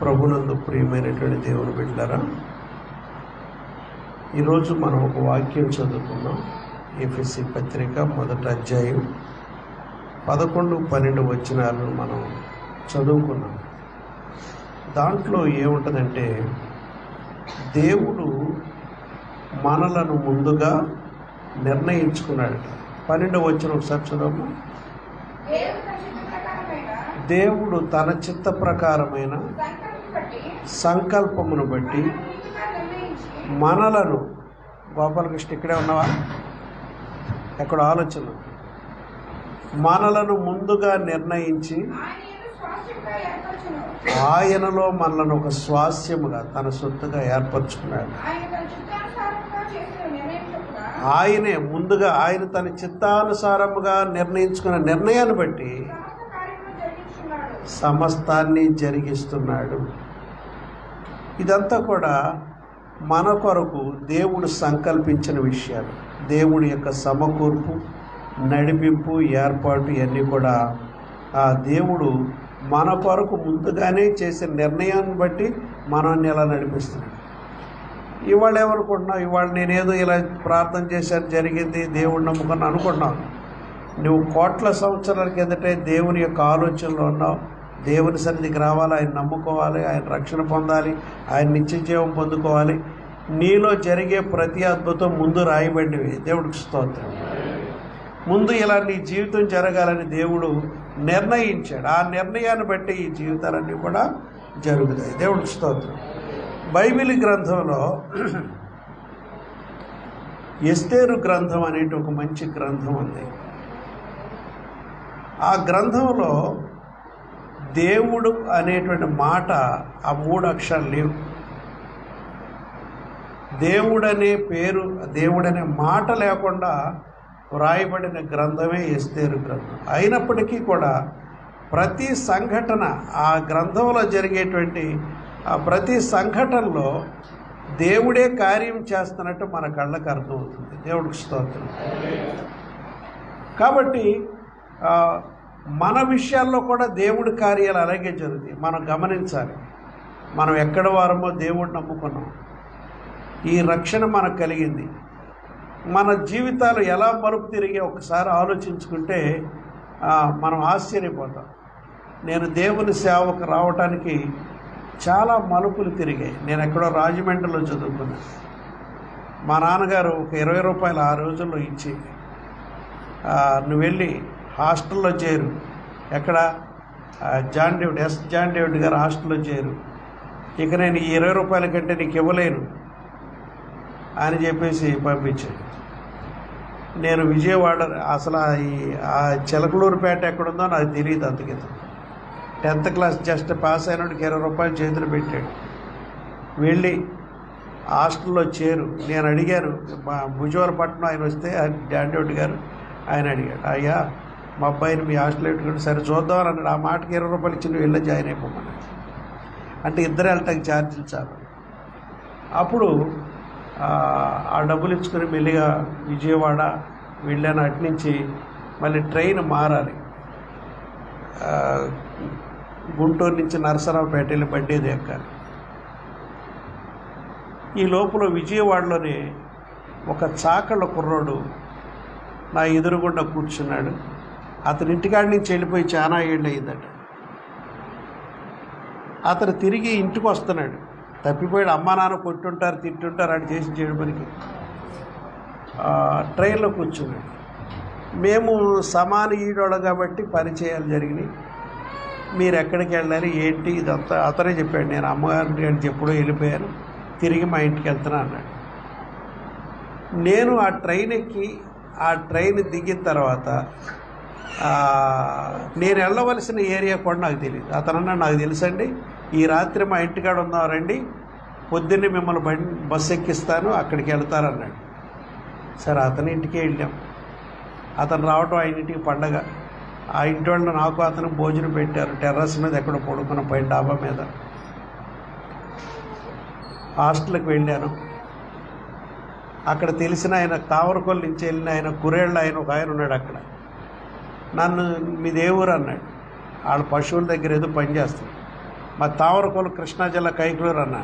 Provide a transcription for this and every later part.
ప్రభునందు ప్రియమైనటువంటి దేవుని బిడ్డలారా, ఈరోజు మనం ఒక వాక్యం చదువుకున్నాం. ఎఫెసీ పత్రిక 1వ అధ్యాయం 11-12 వచనాలను మనం చదువుకున్నాం. దాంట్లో ఏముంటుందంటే, దేవుడు మనలను ముందుగా నిర్ణయించుకున్నాడు. 12వ వచనం ఒకసారి చదవము. దేవుడు తన చిత్త ప్రకారమైన సంకల్పమును బట్టి మనలను, గోపాలకృష్ణ ఇక్కడే ఉన్నావా? ఎక్కడ ఆలోచన, మనలను ముందుగా నిర్ణయించి ఆయనలో మనలను ఒక స్వాస్యముగా తన సొత్తుగా ఏర్పరచుకున్నాడు. ఆయనే ముందుగా ఆయన తన చిత్తానుసారముగా నిర్ణయించుకున్న నిర్ణయాన్ని బట్టి సమస్తాన్ని జరిగిస్తున్నాడు. ఇదంతా కూడా మన కొరకు దేవుడు సంకల్పించిన విషయాలు. దేవుడి యొక్క సమకూర్పు, నడిపింపు, ఏర్పాటు ఇవన్నీ కూడా ఆ దేవుడు మన కొరకు ముందుగానే చేసిన నిర్ణయాన్ని బట్టి మనల్ని ఎలా నడిపిస్తున్నాడు. ఇవాళ ఏమనుకుంటున్నావు? ఇవాళ నేనేదో ఇలా ప్రార్థన చేశాను, జరిగింది, దేవుడు నమ్ముకుని అనుకుంటున్నావు. నువ్వు కోట్ల సంవత్సరాల కిందటే దేవుని యొక్క ఆలోచనలో ఉన్నావు. దేవుని సన్నిధికి రావాలి, ఆయన నమ్ముకోవాలి, ఆయన రక్షణ పొందాలి, ఆయన నిత్య జీవం పొందుకోవాలి. నీలో జరిగే ప్రతి అద్భుతం ముందు రాయబడినవి. దేవుడికి స్తోత్రం. ముందు ఇలా నీ జీవితం జరగాలని దేవుడు నిర్ణయించాడు. ఆ నిర్ణయాన్ని బట్టి ఈ జీవితాలన్నీ కూడా జరుగుతాయి. దేవుడికి స్తోత్రం. బైబిల్ గ్రంథంలో ఎస్తేరు గ్రంథం అనేటి ఒక మంచి గ్రంథం ఉంది. ఆ గ్రంథంలో దేవుడు అనేటువంటి మాట ఆ 3 అక్షరాలు లేవు. దేవుడనే పేరు, దేవుడనే మాట లేకుండా వ్రాయబడిన గ్రంథమే ఎస్తేరు గ్రంథం. అయినప్పటికీ కూడా ప్రతి సంఘటన, ఆ గ్రంథంలో జరిగేటువంటి ఆ ప్రతి సంఘటనలో దేవుడే కార్యం చేస్తున్నట్టు మన కళ్ళకు అర్థమవుతుంది. దేవుడికి స్తోత్రం. కాబట్టి మన విషయాల్లో కూడా దేవుడి కార్యాలు అలాగే జరుగుతాయి. మనం గమనించాలి. మనం ఎక్కడ వారమో దేవుడు నమ్ముకున్నాం, ఈ రక్షణ మనకు కలిగింది. మన జీవితాలు ఎలా మలుపు తిరిగి ఒకసారి ఆలోచించుకుంటే మనం ఆశ్చర్యపోతాం. నేను దేవుని సేవకు రావటానికి చాలా మలుపులు తిరిగాయి. నేను ఎక్కడో రాజమండ్రిలో చదువుకున్నాను. మా నాన్నగారు ఒక 20 రూపాయలు ఆ రోజుల్లో ఇచ్చి, నువ్వు వెళ్ళి హాస్టల్లో చేరు, ఎక్కడ జాన్ డేవిడ్ గారు హాస్టల్లో చేరు, ఇక నేను ఈ 20 రూపాయల కంటే నీకు ఇవ్వలేను అని చెప్పేసి పంపించాడు. నేను విజయవాడ, అసలు ఆ చిలకలూరుపేట ఎక్కడుందో నాకు తెలియదు. అంతకింద 10th క్లాస్ జస్ట్ పాస్ అయినోడికి 20 రూపాయలు చేతులు పెట్టాడు. వెళ్ళి హాస్టల్లో చేరు. నేను అడిగాను, మా భుజవరపట్నం ఆయన వస్తే జాన్ డేవిడ్ గారు, ఆయన అడిగాడు, అయ్యా మా అబ్బాయిని మీ హాస్టల్ పెట్టుకుంటే సరే చూద్దామని అన్నాడు. ఆ మాటకి 20 రూపాయలు ఇచ్చి నువ్వు వెళ్ళి జాయిన్ అయిపోమన్నాడు. అంటే ఇద్దరు వెళ్ళటానికి ఛార్జీలు చాలు. అప్పుడు ఆ డబ్బులు ఇచ్చుకొని మెల్లిగా విజయవాడ వెళ్ళాను. అటునుంచి మళ్ళీ ట్రైన్ మారాలి. గుంటూరు నుంచి నరసరావుపేట వెళ్ళి బండేది ఎక్కాలి. ఈ లోపల విజయవాడలోనే ఒక చాకళ్ళ కుర్రోడు నా ఎదురుగుండా కూర్చున్నాడు. అతని ఇంటికాడి నుంచి వెళ్ళిపోయి చాలా ఏళ్ళు అయ్యిందట. అతను తిరిగి ఇంటికి వస్తున్నాడు. తప్పిపోయాడు. అమ్మా నాన్న కొట్టుంటారు, తిట్టుంటారు, అని చేసి చేయడం పనికి ట్రైన్లో కూర్చున్నాడు. మేము సమాన ఈడోళ్ళం కాబట్టి పరిచయాలు జరిగినాయి. మీరు ఎక్కడికి వెళ్ళాలి ఏంటి ఇదంతా అతనే చెప్పాడు. నేను అమ్మగారి అని ఎప్పుడో వెళ్ళిపోయాను, తిరిగి మా ఇంటికి వెళ్తున్నా అన్నాడు. నేను ఆ ట్రైన్ ఎక్కి ఆ ట్రైన్ దిగిన తర్వాత నేను వెళ్ళవలసిన ఏరియా కూడా నాకు తెలియదు. అతనన్నా నాకు తెలుసండి, ఈ రాత్రి మా ఇంటికాడ ఉందాం రండి, పొద్దున్నే మిమ్మల్ని బస్సు ఎక్కిస్తాను, అక్కడికి వెళ్తారన్నాడు. సరే అతని ఇంటికే వెళ్ళాం. అతను రావటం ఆయన ఇంటికి పండగ. ఆ ఇంటి వాళ్ళు నాకు అతను భోజనం పెట్టారు. టెర్రస్ మీద ఎక్కడో పడుకున్న పైన డాబా మీద. హాస్టల్కి వెళ్ళాను. అక్కడ తెలిసిన ఆయన తావరకొల్లు నుంచి వెళ్ళిన ఆయన కురేళ్ళ ఆయన ఒక ఆయన ఉన్నాడు అక్కడ. నన్ను మీదే ఊరు అన్నాడు. వాళ్ళ పశువుల దగ్గర ఏదో పని చేస్తాడు. మా తామరకోలు కృష్ణా జిల్లా కైకులూరు అన్న.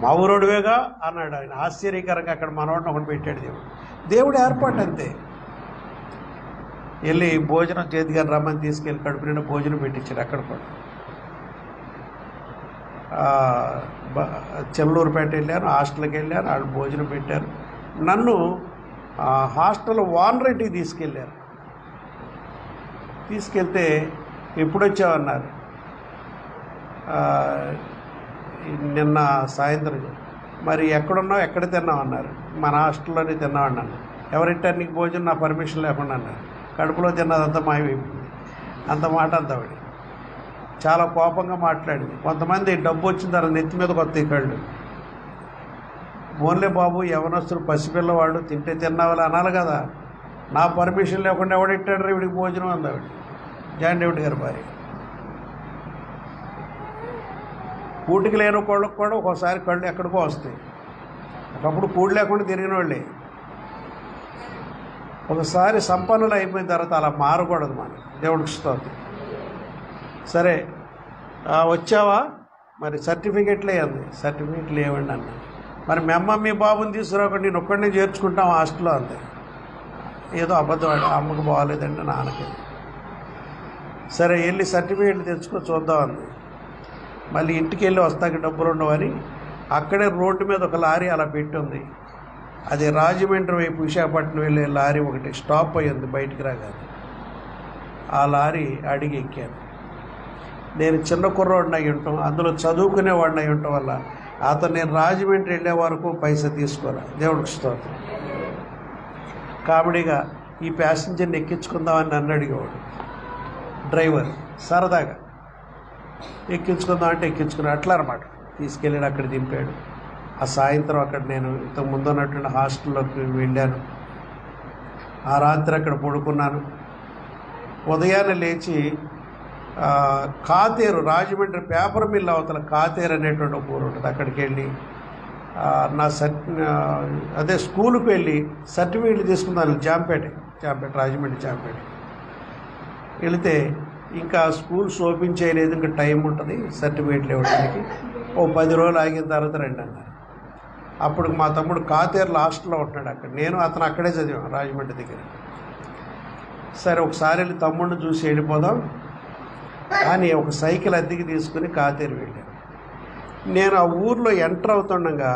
మా ఊరోడివేగా అన్నాడు ఆయన. ఆశ్చర్యకరంగా అక్కడ మనవాడిని ఒకటి పెట్టాడు దేవుడు. దేవుడు ఏర్పాటు అంతే. వెళ్ళి భోజనం చేతిగా రమ్మని తీసుకెళ్ళి కడుపు నిండా భోజనం పెట్టించాడు. అక్కడ కూడా చెల్లూరుపేట వెళ్ళాను, హాస్టల్కి వెళ్ళాను, వాళ్ళు భోజనం పెట్టారు. నన్ను హాస్టల్ ఓనర్ ఇంటికి తీసుకెళ్ళారు. తీసుకెళ్తే ఎప్పుడొచ్చావన్నారు. నిన్న సాయంత్రం. మరి ఎక్కడున్నావు, ఎక్కడ తిన్నావు అన్నారు. మన హాస్టల్లోనే తిన్నావు అన్నాను. ఎవరింటారు నీకు భోజనం, నా పర్మిషన్ లేకుండా అన్నారు. కడుపులో తిన్నదంతా మాయమైపోయింది. అంత మాట అంతవాడి. చాలా కోపంగా మాట్లాడింది. కొంతమంది డబ్బు వచ్చిన తర్వాత నెత్తి మీద కొత్త కళ్ళు. ఓన్లే బాబు, యవనస్తులు పసిపిల్లవాళ్ళు తింటే తిన్నావాలి అనాలి కదా. నా పర్మిషన్ లేకుండా ఎవడిట్టాడు రా వీడికి భోజనం అందావిడ. జాన్ డేవిడ్ గారి భార్య. కూటికి లేని కోళ్ళకు కూడా ఒక్కోసారి కళ్ళు ఎక్కడికో వస్తాయి. ఒకప్పుడు కూడు లేకుండా తిరిగిన వాళ్ళే. ఒకసారి సంపన్నులు అయిపోయిన తర్వాత అలా మారకూడదు. మనం దేవుడికి స్తోత్రం. సరే వచ్చావా, మరి సర్టిఫికెట్లే అంది. సర్టిఫికెట్లు ఏమండి అన్న. మరి మీ అమ్మ మీ బాబుని తీసుకురాకుండా నేను ఒక్కడిని చేర్చుకుంటాం హాస్టల్లో అంది. ఏదో అబద్ధం ఆడి, అమ్మకు బాగాలేదండి, నాన్నకి. సరే వెళ్ళి సర్టిఫికెట్లు తెచ్చుకో చూద్దాం అంది. మళ్ళీ ఇంటికి వెళ్ళి వస్తాక డబ్బులు ఉండవని అక్కడే రోడ్డు మీద ఒక లారీ అలా పెట్టి ఉంది. అది రాజమండ్రి వైపు విశాఖపట్నం వెళ్ళే లారీ ఒకటి స్టాప్ అయ్యింది బయటికి రాగానే. ఆ లారీ అడిగి ఎక్కాను. నేను చిన్న కుర్రోడిని అయి ఉంటాం, అందులో చదువుకునేవాడిని అయి ఉండటం వల్ల అతను నేను రాజమండ్రి వెళ్ళే వరకు పైసా తీసుకోరా. దేవుడికి స్తోత్రం. కామెడీగా ఈ ప్యాసింజర్ని ఎక్కించుకుందామని నన్ను అడిగేవాడు డ్రైవర్. సరదాగా ఎక్కించుకుందాం అంటే ఎక్కించుకున్నాడు. అట్లా అనమాట. తీసుకెళ్ళాడు, అక్కడ దింపాడు. ఆ సాయంత్రం అక్కడ నేను ఇంతకు ముందు ఉన్నటువంటి హాస్టల్లోకి వెళ్ళాను. ఆ రాత్రి అక్కడ పడుకున్నాను. ఉదయాన్నే లేచి కాతేరు, రాజమండ్రి పేపర్ మిల్ అవతల కాతేరు అనేటువంటి ఒక ఊరు ఉంటుంది. అక్కడికి వెళ్ళి నా అదే స్కూల్కి వెళ్ళి సర్టిఫికేట్లు తీసుకున్నాను. జాంపేట రాజమండ్రి జాంపేట వెళితే ఇంకా స్కూల్స్ ఓపెన్ చేయలేదు, ఇంకా టైం ఉంటుంది సర్టిఫికేట్లు ఇవ్వడానికి. ఓ 10 రోజులు ఆగిన తర్వాత రండి అన్నారు. అప్పుడు మా తమ్ముడు కాతేరులో హాస్టల్లో ఉంటున్నాడు. అక్కడ నేను అతను అక్కడే చదివాను రాజమండ్రి దగ్గర. సరే ఒకసారి వెళ్ళి తమ్ముడిని చూసి వెళ్ళిపోదాం అని ఒక సైకిల్ అద్దెకి తీసుకుని కాతేరు వెళ్ళాను. నేను ఆ ఊర్లో ఎంటర్ అవుతుండగా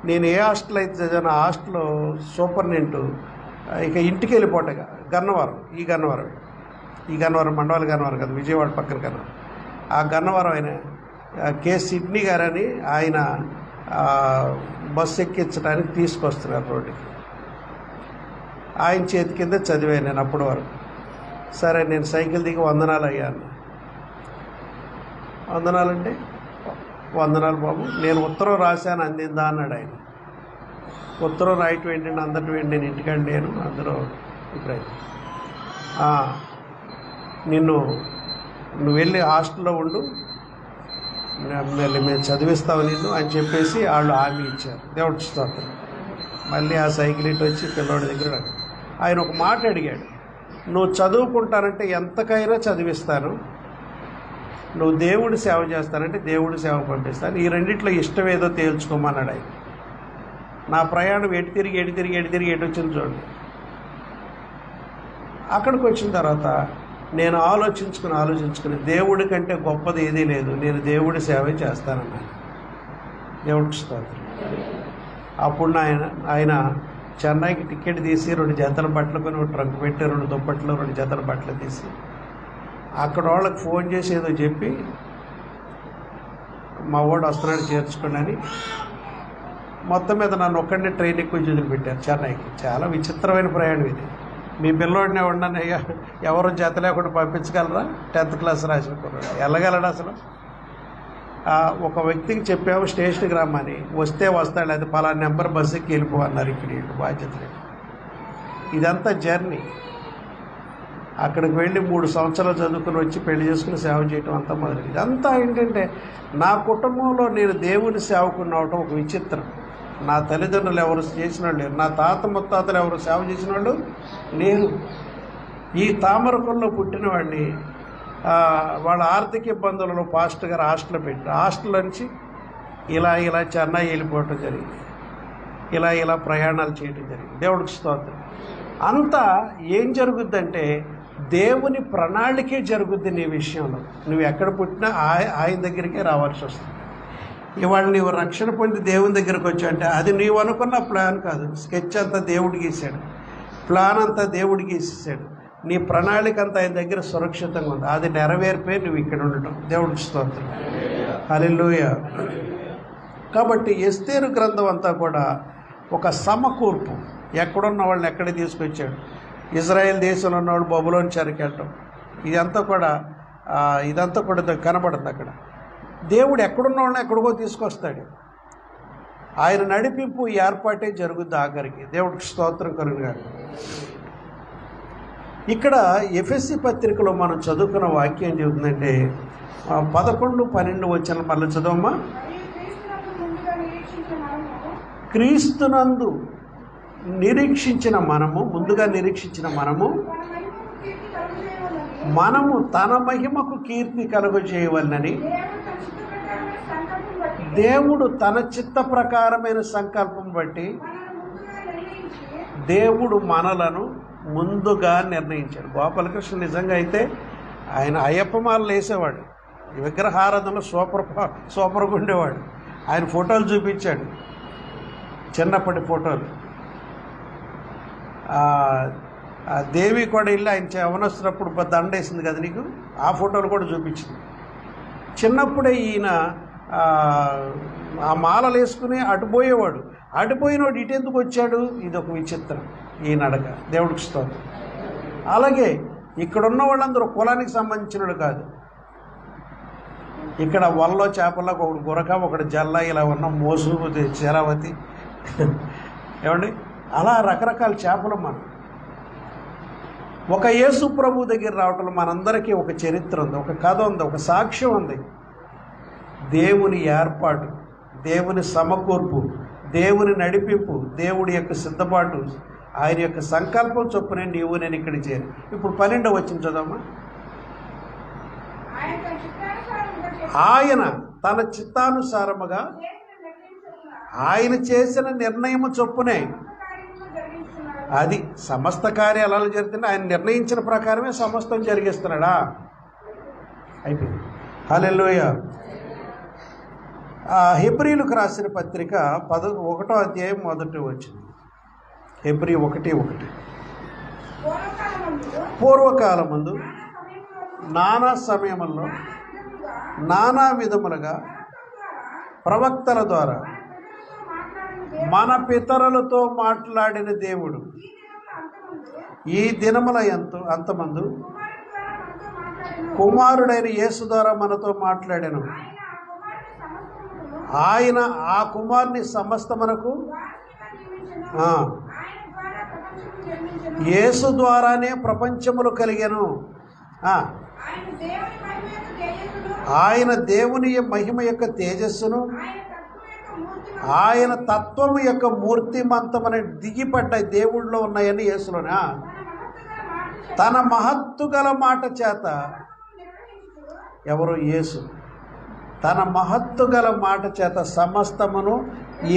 నేను ఏ హాస్టల్ అయితే చదివాను ఆ హాస్టల్లో సూపరింటెండెంట్ ఇక ఇంటికి వెళ్ళిపోటగా గన్నవరం, ఈ గన్నవరం మండవాల గన్నవరం కదా, విజయవాడ పక్కన గన్నవరం. ఆ గన్నవరం ఆయన కె సిడ్నీ గారని ఆయన బస్సు ఎక్కించడానికి తీసుకొస్తున్నారు రోడ్డుకి. ఆయన చేతి కింద చదివాను నేను అప్పటి వరకు. సరే నేను సైకిల్ దిగి వందనాలు అయ్యాను. వందనాలంటే వందనాలు బాబు, నేను ఉత్తరం రాశాను అందిందా అన్నాడు ఆయన. ఉత్తరం రాయటం ఏంటంటే అందటం ఏంటి, నేను ఇంటికాడ లేను అందరూ ఇప్పుడైతే నువ్వు వెళ్ళి హాస్టల్లో ఉండు, మళ్ళీ మేము చదివిస్తావు నిన్ను అని చెప్పేసి వాళ్ళు హామీ ఇచ్చారు. దేవుడి స్తోత్రం. మళ్ళీ ఆ సైకిల్ ఇటు వచ్చి పిల్లోడి దగ్గర ఆయన ఒక మాట అడిగాడు. నువ్వు చదువుకుంటానంటే ఎంతకైనా చదివిస్తాను, నువ్వు దేవుడి సేవ చేస్తానంటే దేవుడి సేవ పంపిస్తాను, ఈ రెండిట్లో ఇష్టం ఏదో తేల్చుకోమన్నాడు ఆయన. నా ప్రయాణం ఎటు తిరిగి ఎటు వచ్చింది చూడండి. అక్కడికి వచ్చిన తర్వాత నేను ఆలోచించుకుని దేవుడి కంటే గొప్పది ఏదీ లేదు, నేను దేవుడి సేవ చేస్తానన్నాను. దేవుడికి స్తోత్రం. అప్పుడు ఆయన చెన్నైకి టికెట్ తీసి 2 జతల బట్టలు కొని ట్రంక్ పెట్టి 2 దుప్పట్లు 2 జతల బట్టలు తీసి అక్కడ వాళ్ళకి ఫోన్ చేసి ఏదో చెప్పి మా వాడు వస్తున్నాడు చేర్చుకోండి అని మొత్తం మీద నన్ను ఒక్కడిని ట్రైన్ ఎక్కువ వదిలిపెట్టారు చెన్నైకి. చాలా విచిత్రమైన ప్రయాణం ఇది. మీ పిల్లోడిని ఉండని ఎవరు జత లేకుండా పంపించగలరా? 10th క్లాస్ రాసిన కుర్రాడు వెళ్ళగలడు అసలు? ఒక వ్యక్తికి చెప్పాము స్టేషన్కి రమ్మని, వస్తే వస్తాడు, అది పలానా నెంబర్ బస్సుకి వెళ్ళిపో అన్నారు. ఇక్కడ బాధ్యతలు. ఇదంతా జర్నీ. అక్కడికి వెళ్ళి 3 సంవత్సరాలు చదువుకుని వచ్చి పెళ్లి చేసుకుని సేవ చేయటం అంతా మొదలు. ఇదంతా ఏంటంటే నా కుటుంబంలో నేను దేవుని సేవకుని అవటం ఒక విచిత్రం. నా తల్లిదండ్రులు ఎవరు చేసిన వాళ్ళు లేరు, నా తాత ముత్తాతలు ఎవరు సేవ చేసిన వాళ్ళు లేరు. ఈ తామరకుల్లో పుట్టిన వాడిని వాళ్ళ ఆర్థిక ఇబ్బందులలో పాస్టర్ గారు హాస్టల్ పెట్టారు. హాస్టల్ నుంచి ఇలా చెన్నై వెళ్ళిపోవటం జరిగింది, ఇలా ప్రయాణాలు చేయటం జరిగింది. దేవుడికి స్తోత్రం. అంతా ఏం జరుగుద్దంటే దేవుని ప్రణాళికే జరుగుద్ది నీ విషయంలో. నువ్వు ఎక్కడ పుట్టినా ఆయన దగ్గరికే రావాల్సి వస్తుంది. ఇవాళ నీవు రక్షణ పొంది దేవుని దగ్గరికి వచ్చావంటే అది నీవు అనుకున్న ప్లాన్ కాదు. స్కెచ్ అంతా దేవుడు గీసాడు, ప్లాన్ అంతా దేవుడు గీసేసాడు. నీ ప్రణాళిక అంతా ఆయన దగ్గర సురక్షితంగా ఉంది. అది నెరవేర్పే నువ్వు ఇక్కడ ఉండటం. దేవుడికి స్తోత్రం. హల్లెలూయా. కాబట్టి ఎస్తేరు గ్రంథం అంతా కూడా ఒక సమకూర్పు. ఎక్కడున్న వాళ్ళని ఎక్కడ తీసుకొచ్చాడు, ఇజ్రాయెల్ దేశంలో ఉన్నవాళ్ళు బబులోని చెరకెళ్ళటం, ఇదంతా కూడా కనబడుతుంది. అక్కడ దేవుడు ఎక్కడున్న వాళ్ళని ఎక్కడికో తీసుకొస్తాడు. ఆయన నడిపింపు ఏర్పాటే జరుగుద్ది ఆఖరికి. దేవుడికి స్తోత్రం కలుగుగాక. ఇక్కడ ఎఫెసీ పత్రికలో మనం చదువుకున్న వాక్యం చెబుతుందంటే 11-12 వచ్చిన మళ్ళీ చదవమ్మా. క్రీస్తునందు ముందుగా నిరీక్షించిన మనము తన మహిమకు కీర్తి కలుగజేయవలనని దేవుడు తన చిత్త ప్రకారమైన సంకల్పం బట్టి దేవుడు మనలను ముందుగా నిర్ణయించాడు. గోపాలకృష్ణ నిజంగా అయితే ఆయన అయ్యప్ప మాలలు వేసేవాడు, విగ్రహారాధనలో సూపర్గా ఉండేవాడు. ఆయన ఫోటోలు చూపించాడు, చిన్నప్పటి ఫోటోలు. దేవి కూడా వెళ్ళి ఆయన యవనస్తున్నప్పుడు దండేసింది కదా నీకు, ఆ ఫోటోలు కూడా చూపించింది. చిన్నప్పుడే ఈయన ఆ మాలలు వేసుకుని అటుపోయేవాడు. అటుపోయినవాడు ఇటెందుకు వచ్చాడు? ఇది ఒక విచిత్రం ఈయన అడగ. దేవుడికి స్తోత్రం. అలాగే ఇక్కడున్న వాళ్ళందరూ కులానికి సంబంధించినడు కాదు. ఇక్కడ వలలో చేపలకు ఒకటి గురక, ఒకటి జల్ల, ఇలా ఉన్న మోసు, శరావతి, ఏమండి అలా రకరకాల చేపలు. మనం ఒక యేసు ప్రభు దగ్గర రావటం మనందరికీ ఒక చరిత్ర ఉంది, ఒక కథ ఉంది, ఒక సాక్ష్యం ఉంది. దేవుని ఏర్పాటు, దేవుని సమకూర్పు, దేవుని నడిపింపు, దేవుడి యొక్క సిద్ధపాటు, ఆయన యొక్క సంకల్పం చొప్పునే నీవు నేను ఇక్కడికి చేరి. ఇప్పుడు 12వ వచనం చదవమ్మా. ఆయన తన చిత్తానుసారముగా ఆయన చేసిన నిర్ణయము చొప్పునే అది సమస్త కార్యాలు జరుగుతున్నాయి. ఆయన నిర్ణయించిన ప్రకారమే సమస్తం జరిగిస్తున్నాడా? అయిపోయింది. హల్లెలూయా. హెబ్రీలకు రాసిన పత్రిక 1వ అధ్యాయం 1వ వచనం. హెబ్రీ 1:1. పూర్వకాలమందు నానా సమయముల్లో నానా విధములుగా ప్రవక్తల ద్వారా మన పితరులతో మాట్లాడిన దేవుడు ఈ దినముల అంతమందు కుమారుడైన యేసు ద్వారా మనతో మాట్లాడాను. ఆయన ఆ కుమారుని సమస్తమునకు యేసు ద్వారానే ప్రపంచములు కలిగెను. ఆయన దేవుని మహిమ యొక్క తేజస్సును, ఆయన తత్వము యొక్క మూర్తిమంతమని దిగిపడ్డ దేవుళ్ళలో ఉన్నాయని యేసులోనా తన మహత్తు గల మాట చేత. ఎవరు? యేసు. తన మహత్తు గల మాట చేత సమస్తమును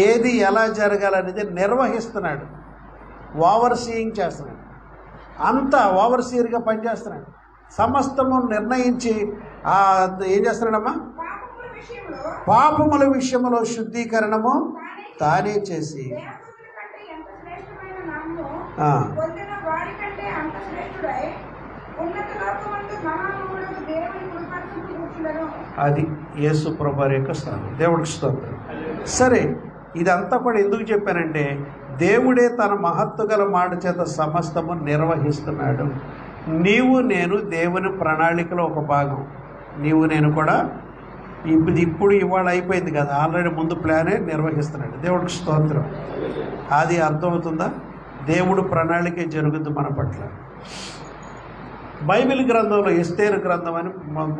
ఏది ఎలా జరగాలనేది నిర్వహిస్తున్నాడు. ఓవర్సీయింగ్ చేస్తున్నాడు. అంతా ఓవర్సీయర్గా పనిచేస్తున్నాడు. సమస్తము నిర్ణయించి ఏం చేస్తున్నాడమ్మా? పాపముల విషయంలో శుద్ధీకరణము తానే చేసి అది యేసు ప్రభువారి యొక్క స్థానం. దేవుడికి స్తోత్రం. సరే, ఇదంతా కూడా ఎందుకు చెప్పానంటే దేవుడే తన మహత్తు గల మాట చేత సమస్తము నిర్వహిస్తున్నాడు. నీవు నేను దేవుని ప్రణాళికలో ఒక భాగం. నీవు నేను కూడా ఇప్పుడు ఇవాళ అయిపోయింది కదా, ఆల్రెడీ ముందు ప్లానే నిర్వహిస్తున్నాడు. దేవుడికి స్తోత్రం. అది అర్థమవుతుందా? దేవుడు ప్రణాళికే జరుగుద్ది మన పట్ల. బైబిల్ గ్రంథంలో ఎస్తేరు గ్రంథం అని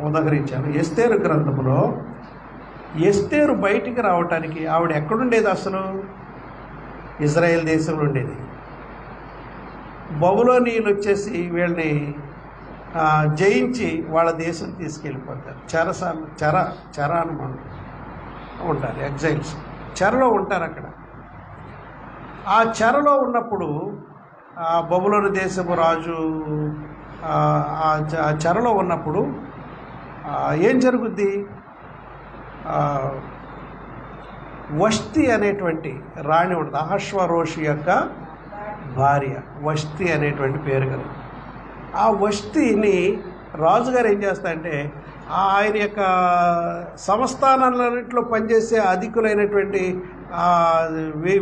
ఉదహరించాను. ఎస్తేరు గ్రంథంలో ఎస్తేరు బయటికి రావటానికి ఆవిడ ఎక్కడుండేది? అసలు ఇజ్రాయెల్ దేశంలో ఉండేది. బబులోనీయులు వచ్చేసి వీళ్ళని జయించి వాళ్ళ దేశం తీసుకెళ్ళిపోతారు. చెర అని ఉంటారు, ఎగ్జైల్స్ చెరలో ఉంటారు. అక్కడ ఆ చెరలో ఉన్నప్పుడు బబులోను దేశపు రాజు ఆ చెరలో ఉన్నప్పుడు ఏం జరుగుద్ది? వష్తి అనేటువంటి రాణి ఉంటుంది, అహశ్వరోషి యొక్క భార్య వష్తి అనేటువంటి పేరు కదా. ఆ వష్తిని రాజుగారు ఏం చేస్తారంటే ఆయన యొక్క సంస్థానాలన్నింటిలో పనిచేసే అధికులైనటువంటి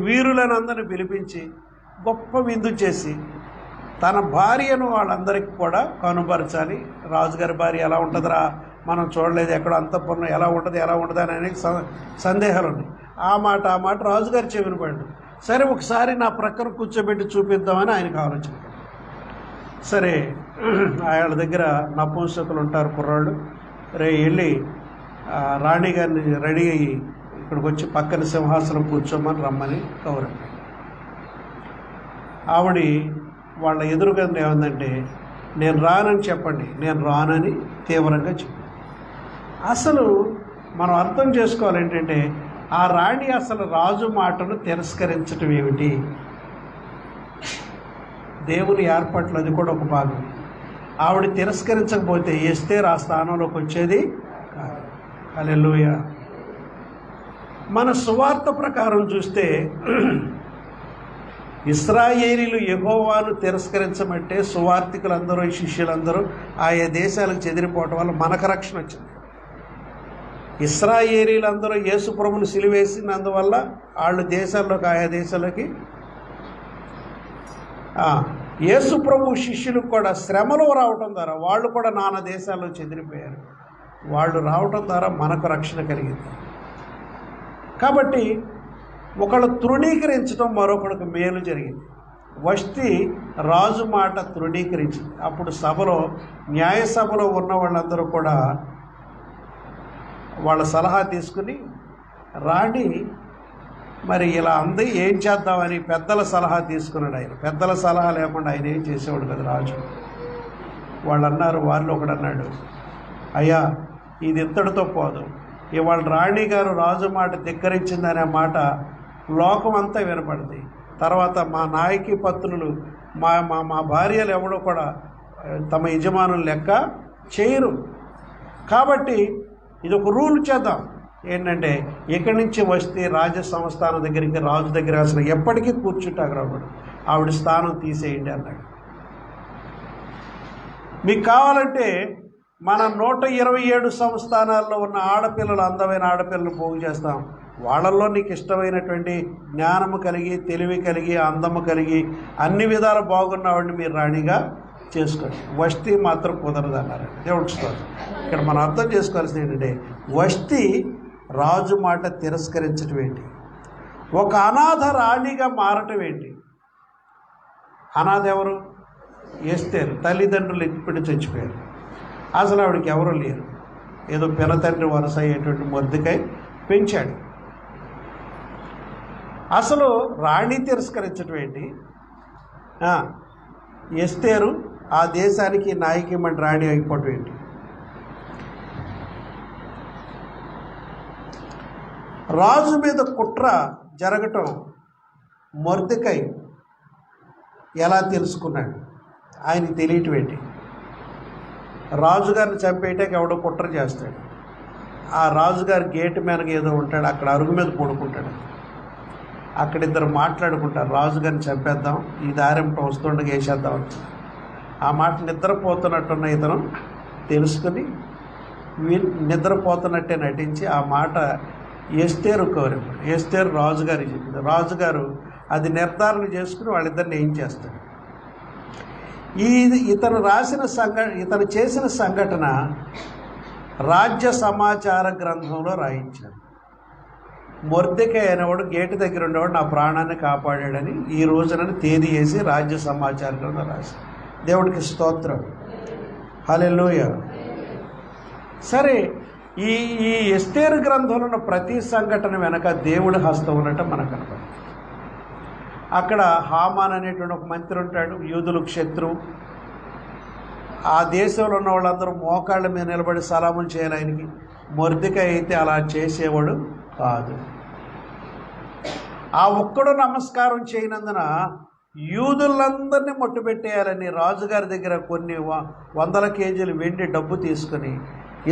వీరులను అందరిని పిలిపించి గొప్ప విందు చేసి తన భార్యను వాళ్ళందరికీ కూడా కనుపరచాలి. రాజుగారి భార్య ఎలా ఉంటుందిరా, మనం చూడలేదు, ఎక్కడ అంతఃపురం ఎలా ఉంటుంది అని అనేక సందేహాలు ఉన్నాయి. ఆ మాట రాజుగారి చెవిన పడ్డు. సరే ఒకసారి నా ప్రక్కన కూర్చోబెట్టి చూపిద్దామని ఆయనకు ఆలోచన. సరే వాళ్ళ దగ్గర నపుంసకులు ఉంటారు, కుర్రాళ్ళు. వెళ్ళి రాణి గారిని రెడీ అయ్యి ఇక్కడికి వచ్చి పక్కన సింహాసనం కూర్చోమని రమ్మని కౌరండి. ఆవిడ వాళ్ళ ఎదురుగా ఏమందంటే, నేను రానని చెప్పండి, నేను రానని తీవ్రంగా చెప్పి. అసలు మనం అర్థం చేసుకోవాలి ఏంటంటే, ఆ రాణి అసలు రాజు మాటను తిరస్కరించటం ఏమిటి? దేవుని ఏర్పాట్లు అది కూడా ఒక భాగం. ఆవిడ తిరస్కరించకపోతే ఎస్తేర్ ఆ స్థానంలోకి వచ్చేది కాదు. హల్లెలూయా. మన సువార్త ప్రకారం చూస్తే ఇశ్రాయేలీలు యెహోవాను తిరస్కరించమంటే సువార్తికులందరూ ఈ శిష్యులందరూ ఆయా దేశాలకు చెదిరిపోవటం వల్ల మనకు రక్షణ వచ్చింది. ఇశ్రాయేలీలందరూ యేసు ప్రభువును సిలువేసినందువల్ల వాళ్ళు దేశాల్లోకి ఆయా దేశాలకి యేసు ప్రభు శిష్యులకు కూడా శ్రమలు రావటం ద్వారా వాళ్ళు కూడా నానా దేశాల్లో చెదిరిపోయారు. వాళ్ళు రావటం ద్వారా మనకు రక్షణ కలిగింది. కాబట్టి ఒకళ్ళు తృణీకరించడం మరొకరికి మేలు జరిగింది. వష్టి రాజు మాట తృణీకరించింది. అప్పుడు సభలో న్యాయసభలో ఉన్న వాళ్ళందరూ కూడా వాళ్ళ సలహా తీసుకుని రాణి మరి ఇలా అంది ఏం చేద్దామని పెద్దల సలహా తీసుకున్నాడు. ఆయన పెద్దల సలహా లేకుండా ఆయన ఏం చేసేవాడు కదా రాజు. వాళ్ళు అన్నారు, వారిలో ఒకడు అన్నాడు, అయ్యా ఇది ఇంతటితో పోదు, ఇవాళ రాణి గారు రాజు మాట ధిక్కరించిందనే మాట లోకం అంతా వినపడింది. తర్వాత మా నాయకి పత్నులు మా మా మా భార్యలు ఎవడో కూడా తమ యజమానులు లెక్క చేయరు. కాబట్టి ఇది ఒక రూల్ చేద్దాం. ఏంటంటే ఇక్కడి నుంచి వస్తే రాజ సంస్థానం దగ్గరికి రాజు దగ్గర అసలు ఎప్పటికీ కూర్చుంటాకు రాబడు, ఆవిడ స్థానం తీసేయండి అన్నాడు. మీకు కావాలంటే మన 127 సంస్థానాల్లో ఉన్న ఆడపిల్లలు, అందమైన ఆడపిల్లలు పోగు చేస్తాం. వాళ్ళల్లో నీకు ఇష్టమైనటువంటి జ్ఞానము కలిగి, తెలివి కలిగి, అందము కలిగి, అన్ని విధాలు బాగున్నవాడిని మీరు రాణిగా చేసుకోండి. వష్టి మాత్రం కుదరదు అన్నారు. దేవుడికి స్తోత్రం. ఇక్కడ మనం అర్థం చేసుకోవాల్సింది ఏంటంటే, వష్టి రాజు మాట తిరస్కరించడం ఏంటి, ఒక అనాథ రాణిగా మారటం ఏంటి. అనాథ ఎవరు? ఎస్తేరు. తల్లిదండ్రులు ఎత్తిపెట్టి చచ్చిపోయారు. అసలు ఆవిడకి ఎవరు లేరు. ఏదో పినతండ్రి వరస అయ్యేటువంటి మొర్దెకై పెంచాడు. అసలు రాణి తిరస్కరించడం ఏంటి? ఎస్తేరు ఆ దేశానికి నాయకిమంటి రాణి అయిపోవటం ఏంటి? రాజు మీద కుట్ర జరగటం మొర్దెకై ఎలా తెలుసుకున్నాడు? ఆయనకి తెలియటం ఏంటి? రాజుగారిని చంపేయటానికి ఎవడో కుట్ర చేస్తాడు. ఆ రాజుగారి గేటు మీదకి ఏదో ఉంటాడు, అక్కడ అరుగు మీద పడుకుంటాడు. అక్కడ ఇద్దరు మాట్లాడుకుంటారు, రాజుగారిని చంపేద్దాం, ఈ దారింప వస్తుండగా వేసేద్దాం అని. ఆ మాట నిద్రపోతున్నట్టున్న ఇతను తెలుసుకుని నిద్రపోతున్నట్టే నటించి ఆ మాట ఎస్తేరు కోరిపాడు. ఎస్తేరు రాజుగారికి చెప్పింది. రాజుగారు అది నిర్ధారణ చేసుకుని వాళ్ళిద్దరిని ఏం చేస్తాడు. ఇతను చేసిన సంఘటన రాజ్య సమాచార గ్రంథంలో రాయించాడు. మొర్దెకై అనేవాడు గేటు దగ్గర ఉండేవాడు నా ప్రాణాన్ని కాపాడాడని ఈ రోజునని తేదీ వేసి రాజ్య సమాచార గ్రంథం రాశాడు. దేవుడికి స్తోత్రం. హల్లెలూయా. సరే, ఈ ఎస్తేరు గ్రంథంలో ఉన్న ప్రతి సంఘటన వెనక దేవుడి హస్తం ఉన్నట్టు మనకు కనపడుతుంది. అక్కడ హామాన్ అనేటువంటి ఒక మంత్రి ఉంటాడు, యూదులకు శత్రువు. ఆ దేశంలో ఉన్న వాళ్ళందరూ మోకాళ్ళ మీద నిలబడి సలాములు చేయాలి ఆయనకి. మొర్దెకై అయితే అలా చేసేవాడు కాదు. ఆ ఒక్కడు నమస్కారం చేయనందున యూదులందరినీ మట్టుపెట్టేయాలని రాజుగారి దగ్గర కొన్ని వందల కేజీలు వెండి డబ్బు తీసుకుని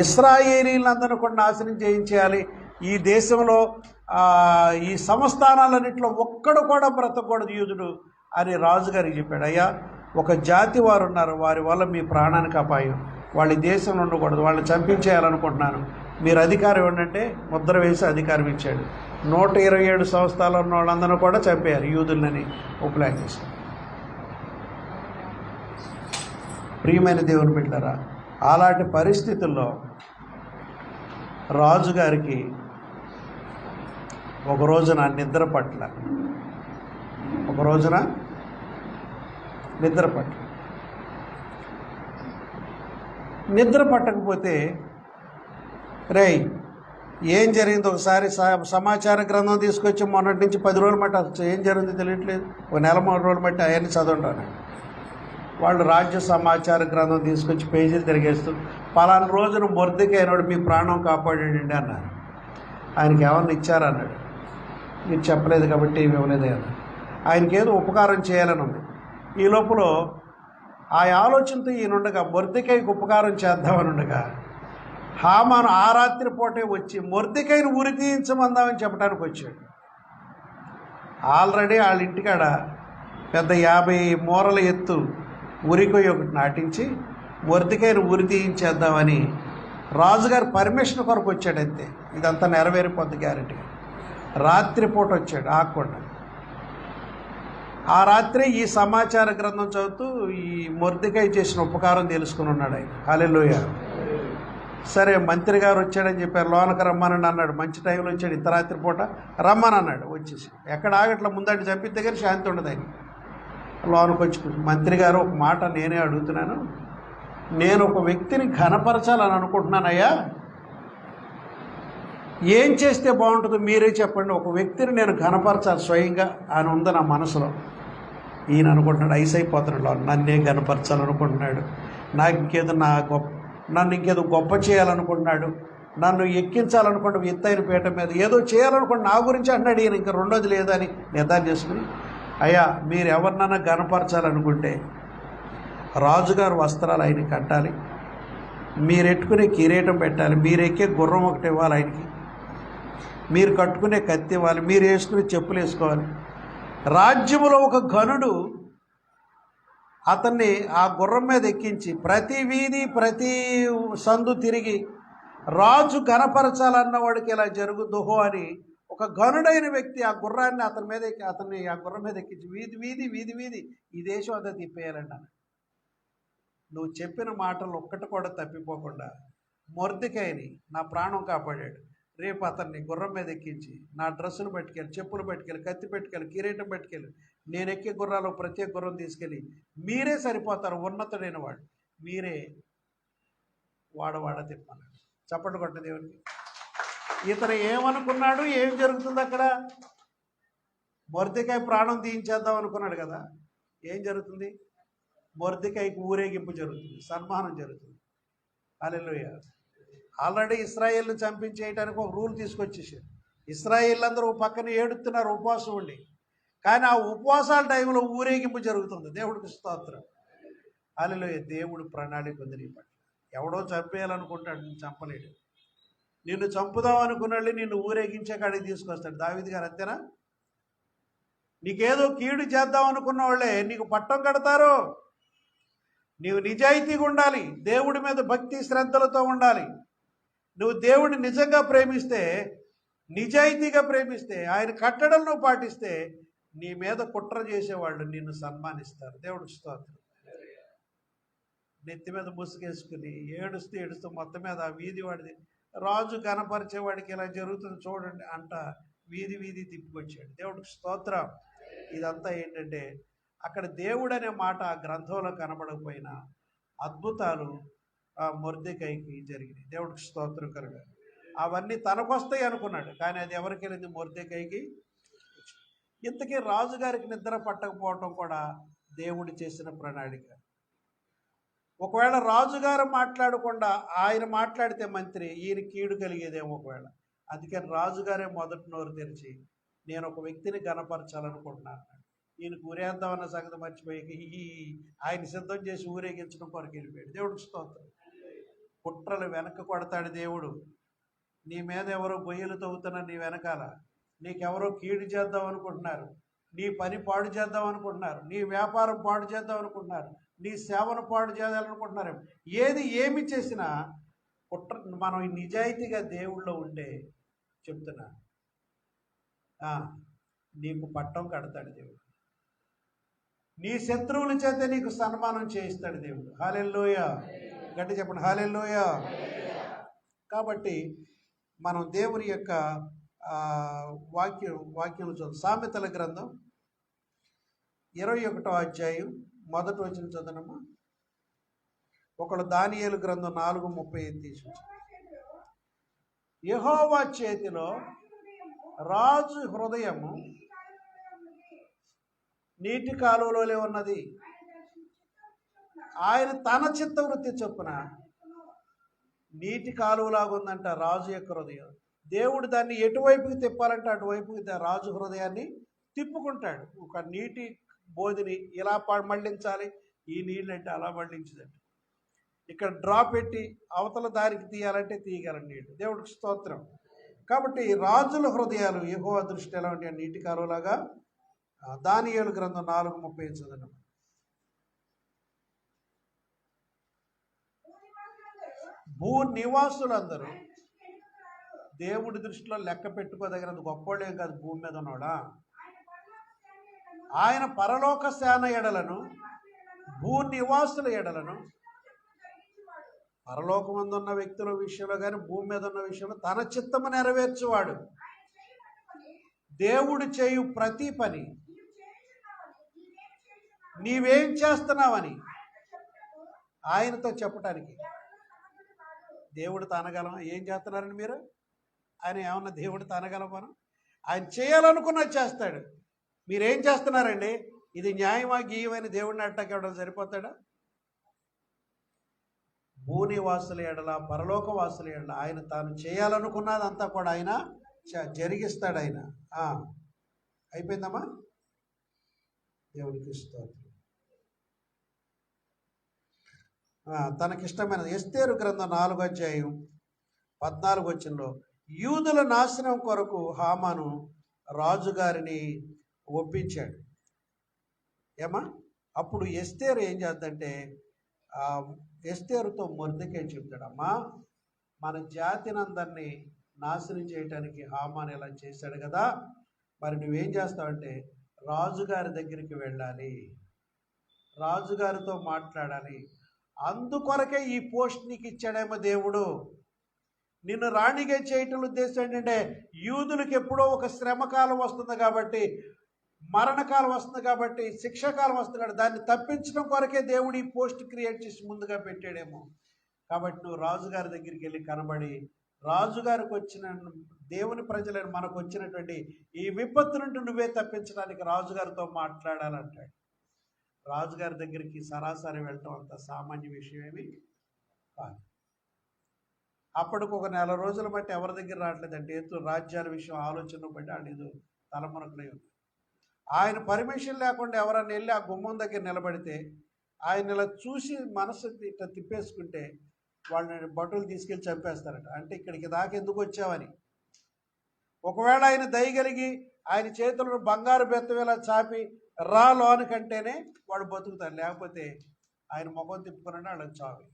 ఇశ్రాయేలీలందరినీ కూడా నాశనం చేయించేయాలి. ఈ దేశంలో ఈ సంస్థానాలన్నింటిలో ఒక్కడు కూడా బ్రతకూడదు యూదుడు అని రాజుగారికి చెప్పాడు. అయ్యా, ఒక జాతి వారు ఉన్నారు, వారి వల్ల మీ ప్రాణానికి అపాయం, వాళ్ళ దేశంలో ఉండకూడదు, వాళ్ళని చంపించేయాలనుకుంటున్నాను, మీరు అధికారం ఏంటంటే ముద్ర వేసి అధికారం ఇచ్చాడు. 127 సంవత్సరాలు ఉన్న వాళ్ళందరూ కూడా చంపారు యూదులని ప్లాన్ చేశారు. ప్రియమైన దేవుని బిడ్డలారా, అలాంటి పరిస్థితుల్లో రాజుగారికి ఒక రోజున నిద్ర పట్టకపోతే, రేయ్ ఏం జరిగింది ఒకసారి సమాచార గ్రంథం తీసుకొచ్చి మొన్నటి నుంచి 10 రోజులు బట్టి అసలు ఏం జరిగింది తెలియట్లేదు, ఒక నెల 3 రోజులు బట్టి అవన్నీ చదవంటాను. వాళ్ళు రాజ్య సమాచార గ్రంథం తీసుకొచ్చి పేజీలు తిరిగేస్తూ పలానా రోజున మొర్దెకై అయినాడు మీ ప్రాణం కాపాడండి అన్నారు. ఆయనకి ఏమన్నా ఇచ్చారన్నాడు. మీరు చెప్పలేదు కాబట్టి ఏమి ఇవ్వలేదే అన్నాడు. ఆయనకి ఏదో ఉపకారం చేయాలని ఉంది. ఈ లోపల ఆ ఆలోచనతో ఈయనుండగా మొర్దెకైకి ఉపకారం చేద్దామని ఉండగా హామాను ఆ రాత్రి పూటే వచ్చి మొర్దెకైని ఉరి తీయించమందామని చెప్పడానికి వచ్చాడు. ఆల్రెడీ వాళ్ళ ఇంటికాడ పెద్ద 50 మూరల ఎత్తు ఉరికొయ్యి ఒకటి నాటించి మొర్దెకైని ఉరి తీయించేద్దామని రాజుగారు పర్మిషన్ కొరకు వచ్చాడు. అంతే, ఇదంతా నెరవేరిపోద్ది గ్యారెంటీ. రాత్రిపూట వచ్చాడు ఆకుండా. ఆ రాత్రి ఈ సమాచార గ్రంథం చదువుతూ ఈ మొర్దెకై చేసిన ఉపకారం తెలుసుకుని ఉన్నాడు ఆయన. హల్లెలూయా. సరే, మంత్రి గారు వచ్చాడని చెప్పారు, లోనకి రమ్మనండి అన్నాడు. మంచి టైంలో వచ్చాడు, ఇంత రాత్రి పూట రమ్మని అన్నాడు. వచ్చేసి ఎక్కడ ఆగట్లా, ముందంటే చంపితే కానీ శాంతి ఉండదు ఆయన. లోనకి వచ్చి మంత్రి గారు, ఒక మాట నేనే అడుగుతున్నాను, నేను ఒక వ్యక్తిని ఘనపరచాలని అనుకుంటున్నానయ్యా, ఏం చేస్తే బాగుంటుందో మీరే చెప్పండి. ఒక వ్యక్తిని నేను ఘనపరచాలి స్వయంగా అని ఉంది నా మనసులో. ఈయన అనుకుంటున్నాడు, ఐసైపోతున్నాడు, నన్నే ఘనపరచాలనుకుంటున్నాడు, నన్ను ఇంకేదో గొప్ప చేయాలనుకుంటున్నాడు, నన్ను ఎక్కించాలనుకుంటే ఎత్తైన పీట మీద ఏదో చేయాలనుకుంటే నా గురించి అంటున్నాడు ఈయన. ఇంకా రెండోది లేదని నిర్ధారణ చేసుకుని, అయ్యా మీరు ఎవరినైనా ఘనపరచాలనుకుంటే రాజుగారు వస్త్రాలు ఆయనకి కట్టాలి, మీరెట్టుకునే కిరీటం పెట్టాలి, మీరు ఎక్కే గుర్రం ఒకటి ఇవ్వాలి ఆయనకి, మీరు కట్టుకునే కత్తి ఇవ్వాలి, మీరు వేసుకునే చెప్పులు వేసుకోవాలి. రాజ్యములో ఒక ఘనుడు అతన్ని ఆ గుర్రం మీద ఎక్కించి ప్రతి వీధి ప్రతి సందు తిరిగి రాజు ఘనపరచాలన్నవాడికి ఇలా జరుగుదుహో అని ఒక ఘనుడైన వ్యక్తి ఆ గుర్రాన్ని అతన్ని ఆ గుర్రం మీద ఎక్కించి వీధి వీధి వీధి వీధి ఈ దేశం అంతా తిప్పేయాలంట. నువ్వు చెప్పిన మాటలు ఒక్కటి కూడా తప్పిపోకుండా మొర్దెకైని నా ప్రాణం కాపాడాడు. రేపు అతన్ని గుర్రం మీద ఎక్కించి నా డ్రెస్సులు పట్టుకెళ్ళి, చెప్పులు పట్టుకెళ్ళి, కత్తి పెట్టుకెళ్ళి, కిరీటం పట్టుకెళ్ళి, నేను ఎక్కే గుర్రాలు ప్రత్యేక గుర్రం తీసుకెళ్ళి మీరే సరిపోతారు, ఉన్నతుడైన వాడు మీరే వాడ తిప్పన్నాడు. చప్పట్లు కొట్ట దేవునికి. ఇతను ఏమనుకున్నాడు, ఏం జరుగుతుంది అక్కడ? మొర్దెకై ప్రాణం తీయించేద్దాం అనుకున్నాడు కదా. ఏం జరుగుతుంది? మొర్దెకైకి ఊరేగింపు జరుగుతుంది, సన్మానం జరుగుతుంది. హల్లెలూయా. ఆల్రెడీ ఇశ్రాయేల్ని చంపించేయడానికి ఒక రూల్ తీసుకొచ్చేసారు. ఇశ్రాయేళ్ళందరూ పక్కన ఏడుతున్నారు ఉపవాసం ఉండి, కానీ ఆ ఉపవాసాల టైంలో ఊరేగింపు జరుగుతుంది. దేవుడికి స్తోత్రం. హల్లెలూయా. దేవుడు ప్రణాళిక ఉంది నీ పట్ల. ఎవడో చంపేయాలనుకుంటాడు, నిన్ను చంపలేడు. నిన్ను చంపుదాం అనుకున్నాళ్ళు నిన్ను ఊరేగించే కాడికి తీసుకొస్తాడు. దావీదు గారు అంతేనా? నీకేదో కీడు చేద్దాం అనుకున్న వాళ్ళే నీకు పట్టం కడతారు. నీవు నిజాయితీగా ఉండాలి, దేవుడి మీద భక్తి శ్రద్ధలతో ఉండాలి. నువ్వు దేవుడిని నిజంగా ప్రేమిస్తే, నిజాయితీగా ప్రేమిస్తే, ఆయన కట్టడలు నువ్వు పాటిస్తే నీ మీద కుట్ర చేసేవాళ్ళు నిన్ను సన్మానిస్తారు. దేవుడికి స్తోత్రం. నెత్తి మీద ముసుగేసుకుని ఏడుస్తూ మొత్తం మీద ఆ వీధి వాడిది రాజు కనపరిచేవాడికి ఇలా జరుగుతుంది చూడండి అంట వీధి వీధి తిప్పుకొచ్చాడు. దేవుడికి స్తోత్రం. ఇదంతా ఏంటంటే అక్కడ దేవుడు అనే మాట ఆ గ్రంథంలో కనబడకపోయినా అద్భుతాలు ఆ మొర్దెకైకి జరిగినాయి. దేవుడికి స్తోత్రం కలుగు. అవన్నీ తనకొస్తాయి అనుకున్నాడు, కానీ అది ఎవరికి వెళ్ళింది? మొర్దెకైకి. ఇంతకీ రాజుగారికి నిద్ర పట్టకపోవటం కూడా దేవుడు చేసిన ప్రణాళిక. ఒకవేళ రాజుగారు మాట్లాడకుండా ఆయన మాట్లాడితే మంత్రి ఈయన కీడు కలిగేదేమో ఒకవేళ. అందుకని రాజుగారే మొదటి నోరు తెరిచి నేను ఒక వ్యక్తిని గణపరచాలనుకుంటున్నాను, ఈయనకు ఊరేద్దామన్న సంగతి మర్చిపోయి ఆయన సిద్ధం చేసి ఊరేగించడం కొరకు వెళ్ళిపోయాడు. దేవుడికి స్తోత్రం. కుట్రలు వెనక కొడతాడు దేవుడు. నీ మీద ఎవరో గొయ్యలు తవ్వుతున్నారు, నీ వెనకాల నీకెవరో కీడు చేద్దాం అనుకుంటున్నారు, నీ పని పాడు చేద్దాం అనుకుంటున్నారు, నీ వ్యాపారం పాడు చేద్దాం అనుకుంటున్నారు, నీ సేవను పాడు చేయాలనుకుంటున్నారు. ఏమి చేసినా కుట్ర మనం నిజాయితీగా దేవుళ్ళో ఉండే చెప్తున్నా నీకు పట్టం కడతాడు దేవుడు. నీ శత్రువుల చేత నీకు సన్మానం చేయిస్తాడు దేవుడు. హల్లెలూయా. గట్టి చెప్పండి, హల్లెలూయా. కాబట్టి మనం దేవుని యొక్క వాక్యం చదువు. సామెతల గ్రంథం 21వ అధ్యాయం మొదటి వచనం చదవనమ్మా. ఒకడు దానియేలు గ్రంథం 4:35 తీసు. యెహోవా చేతిలో రాజు హృదయము నీటి కాలువలో ఉన్నది, ఆయన తన చిత్తవృత్తి చొప్పున నీటి కాలువలాగా ఉందంట రాజు యొక్క హృదయం. దేవుడు దాన్ని ఎటువైపుకి తిప్పాలంటే అటువైపుకి రాజు హృదయాన్ని తిప్పుకుంటాడు. ఒక నీటి బోధిని ఇలా మళ్ళించాలి, ఈ నీళ్ళంటే అలా మళ్ళించదండి. ఇక్కడ డ్రా పెట్టి అవతల దారికి తీయాలంటే తీయగలండి నీళ్ళు. దేవుడికి స్తోత్రం. కాబట్టి రాజుల హృదయాలు యెహోవా దృష్టి ఎలా ఉంటాయి? నీటి కాలువలాగా. దానియేలు గ్రంథం 4:30 చదవండి. భూ నివాసులందరూ దేవుడి దృష్టిలో లెక్క పెట్టుకోదగినంత గొప్పోళ్ళేం కాదు భూమి మీద ఉన్నాడా. ఆయన పరలోక సేన ఎడలను భూ నివాసుల ఎడలను, పరలోకమందున్న వ్యక్తుల విషయంలో కానీ భూమి మీద ఉన్న విషయంలో తన చిత్తము నెరవేర్చువాడు. దేవుడు చేయు ప్రతి పని నీవేం చేస్తున్నావని ఆయనతో చెప్పటానికి. దేవుడు తనగలమా? ఏం చేస్తున్నారని మీరు? ఆయన ఏమన్నా దేవుడు తనగలమా? ఆయన చేయాలనుకున్నది చేస్తాడు. మీరేం చేస్తున్నారండి? ఇది న్యాయమా గీయమని దేవుడిని అట్టాకి ఇవ్వడం సరిపోతాడా? భూనివాసుల ఎడల పరలోక వాసుల ఎడల ఆయన తాను చేయాలనుకున్నదంతా కూడా ఆయన జరిగిస్తాడు. ఆయన అయిపోయిందమ్మా. దేవుడికి స్తోత్రం. తనకిష్టమైనది ఎస్తేరు గ్రంథం 4వ అధ్యాయం 14వ వచనంలో యూదుల నాశనం కొరకు హామాను రాజుగారిని ఒప్పించాడు. ఏమా అప్పుడు ఎస్తేరు ఏం చేద్దంటే ఎస్తేరుతో మొర్దెకై చెప్తాడమ్మా, మన జాతిని అందరినీ నాశనం చేయటానికి హామాను ఇలా చేశాడు కదా, మరి నువ్వేం చేస్తావంటే రాజుగారి దగ్గరికి వెళ్ళాలి, రాజుగారితో మాట్లాడాలి. అందుకొరకే ఈ పోస్ట్ నీకు ఇచ్చాడేమో దేవుడు. నిన్ను రాణిగా చేయటం ఉద్దేశం ఏంటంటే యూదులకు ఎప్పుడో ఒక శ్రమకాలం వస్తుంది కాబట్టి, మరణకాలం వస్తుంది కాబట్టి, శిక్షాకాలం వస్తుంది కాబట్టి దాన్ని తప్పించడం కొరకే దేవుడు ఈ పోస్ట్ క్రియేట్ చేసి ముందుగా పెట్టాడేమో. కాబట్టి నువ్వు రాజుగారి దగ్గరికి వెళ్ళి కనబడి రాజుగారికి వచ్చిన దేవుని ప్రజలను మనకు వచ్చినటువంటి ఈ విపత్తు నుండి నువ్వే తప్పించడానికి రాజుగారితో మాట్లాడాలంటాడు. రాజుగారి దగ్గరికి సరాసరి వెళ్ళటం అంత సామాన్య విషయం ఏమి కాదు. అప్పటికి ఒక 4 రోజులు బట్టి ఎవరి దగ్గర రావట్లేదంటే ఏదో రాజ్యాల విషయం ఆలోచన బట్టి ఆయన ఏదో తలమునకనే ఉంది. ఆయన పర్మిషన్ లేకుండా ఎవరన్నా వెళ్ళి ఆ గుమ్మం దగ్గర నిలబడితే ఆయన ఇలా చూసి మనసు ఇట్లా తిప్పేసుకుంటే వాళ్ళని బట్టలు తీసుకెళ్ళి చంపేస్తారట. అంటే ఇక్కడికి దాకా ఎందుకు వచ్చావని. ఒకవేళ ఆయన దయగలిగి ఆయన చేతులను బంగారు బెత్తవేలా చాపి రా లోనికంటేనే వాడు బతుకుతాడు, లేకపోతే ఆయన ముఖం తిప్పుకున్నా వాళ్ళకి చావి.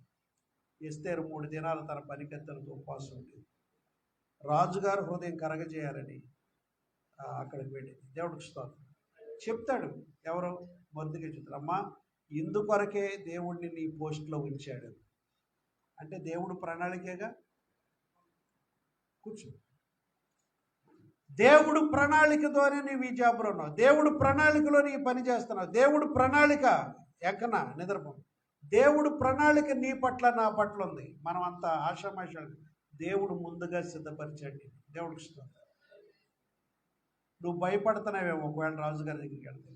ఎస్తేరు 3 దినాలు తన పనికెత్తలతో ఉపవాసం ఉండేది. రాజుగారు హృదయం కరగజేయాలని అక్కడికి వెళ్ళింది. దేవుడికి స్తోత్రం. చెప్తాడు ఎవరో మొదటిగా చెప్తాడు, అమ్మా ఇందుకొరకే దేవుడిని నీ పోస్ట్లో ఉంచాడు అంటే దేవుడు ప్రణాళికగా కూర్చో. దేవుడు ప్రణాళికతోనే నీవు ఈ జాబులో ఉన్నావు, దేవుడు ప్రణాళికలో నీ పని చేస్తున్నావు. దేవుడు ప్రణాళిక ఎక్కన నిద్రపో. దేవుడు ప్రణాళిక నీ పట్ల నా పట్ల ఉంది. మనం అంత ఆషామాషాలు దేవుడు ముందుగా సిద్ధపరిచాడు. దేవుడికి స్తోత్రం. నువ్వు భయపడుతున్నావేమో ఒకవేళ రాజుగారి దగ్గరికి వెళ్తే.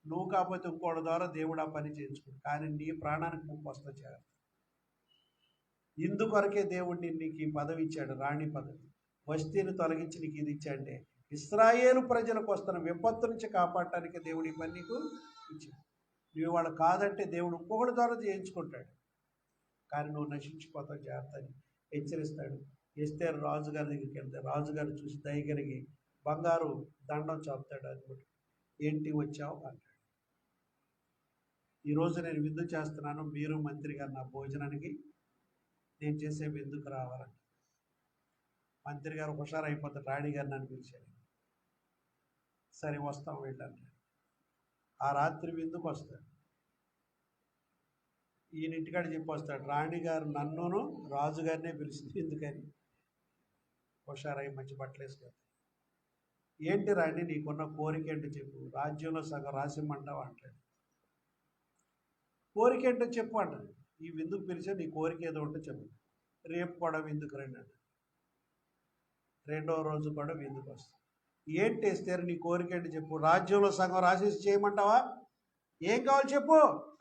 నువ్వు కాకపోతే ఇంకోటి ద్వారా దేవుడు ఆ పని చేయించుకోడు. కానీ నీ ప్రాణానికి ముప్పు వస్తా జాగ్రత్త. ఇందుకొరకే దేవుడు నీకు ఈ పదవి ఇచ్చాడు, రాణి పదవి. వస్తీని తొలగించి నీకు ఇది ఇచ్చాడే ఇశ్రాయేలు ప్రజలకు వస్తున్న విపత్తు నుంచి కాపాడటానికి దేవుడు ఈ పని నీకు ఇచ్చాడు. నువ్వు వాళ్ళు కాదంటే దేవుడు ఇంకొకటి ద్వారా చేయించుకుంటాడు. కానీ నువ్వు నశించిపోతావు జాగ్రత్త అని హెచ్చరిస్తాడు. ఎస్తేరు రాజుగారి దగ్గరికి వెళ్తే రాజుగారు చూసి దయగలిగి బంగారు దండం చాపుతాడు. అది ఏంటి వచ్చావు అంటాడు. ఈరోజు నేను విందు చేస్తున్నాను, మీరు మంత్రి గారు నా భోజనానికి నేను చేసే విందుకు రావాలంట. మంత్రి గారు హుషారు అయిపోతాడు. రాణి గారు నన్ను పిలిచాడు. సరే వస్తాం వెళ్ళండి. ఆ రాత్రి విందుకు వస్తాడు. ఈయన ఇంటికాడ చెప్పి వస్తాడు, రాణి గారు నన్నును రాజుగారినే పిలిచింది ఎందుకని. హుషారై మంచి బట్టలు వేసుకెళ్తాడు. ఏంటి రాణి నీకున్న కోరిక ఏంటో చెప్పు, రాజ్యంలో సగం రాసిమ్మంటావా అంటాడు. కోరిక ఏంటో చెప్పు అంటాడు. ఈ విందుకు పిలిచే నీ కోరిక ఏదో ఉంటే చెప్పు. రేపు కూడా విందుకు రండి అంటాడు. రెండవ రోజు కూడా విందుకు వస్తాడు. ఏంటి వేస్తారు నీ కోరిక ఏంటి చెప్పు, రాజ్యంలో సగం రాసేసి చేయమంటావా, ఏం కావాలి చెప్పు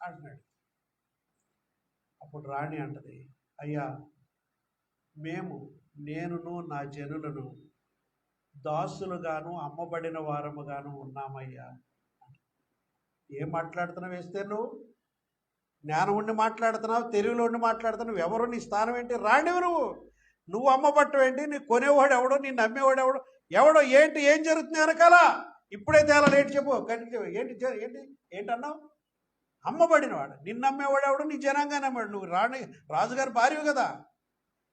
అంటున్నాడు. అప్పుడు రాణి అంటది, అయ్యా నేనును నా జనులను దాసులుగాను అమ్మబడిన వారముగాను ఉన్నామయ్యా. ఏం మాట్లాడుతున్నావు వేస్తే నువ్వు, జ్ఞానం ఉండి మాట్లాడుతున్నావు, తెలివిలో ఉండి మాట్లాడుతున్నావు, ఎవరు నీ స్థానం ఏంటి, రాణివి నువ్వు అమ్మబట్టం ఏంటి, నీ కొనేవాడు ఎవడో, నీ నమ్మేవాడు ఎవడో ఏంటి, ఏం జరుగుతుంది వెనకాల ఇప్పుడే తేలా ఏంటి చెప్పు. ఏంటి ఏంటి ఏంటన్నావు, అమ్మబడినవాడు, నిన్ను నమ్మేవాడు ఎవడు, నీ జనాంగా నమ్మాడు, నువ్వు రాజుగారి భార్యవు కదా,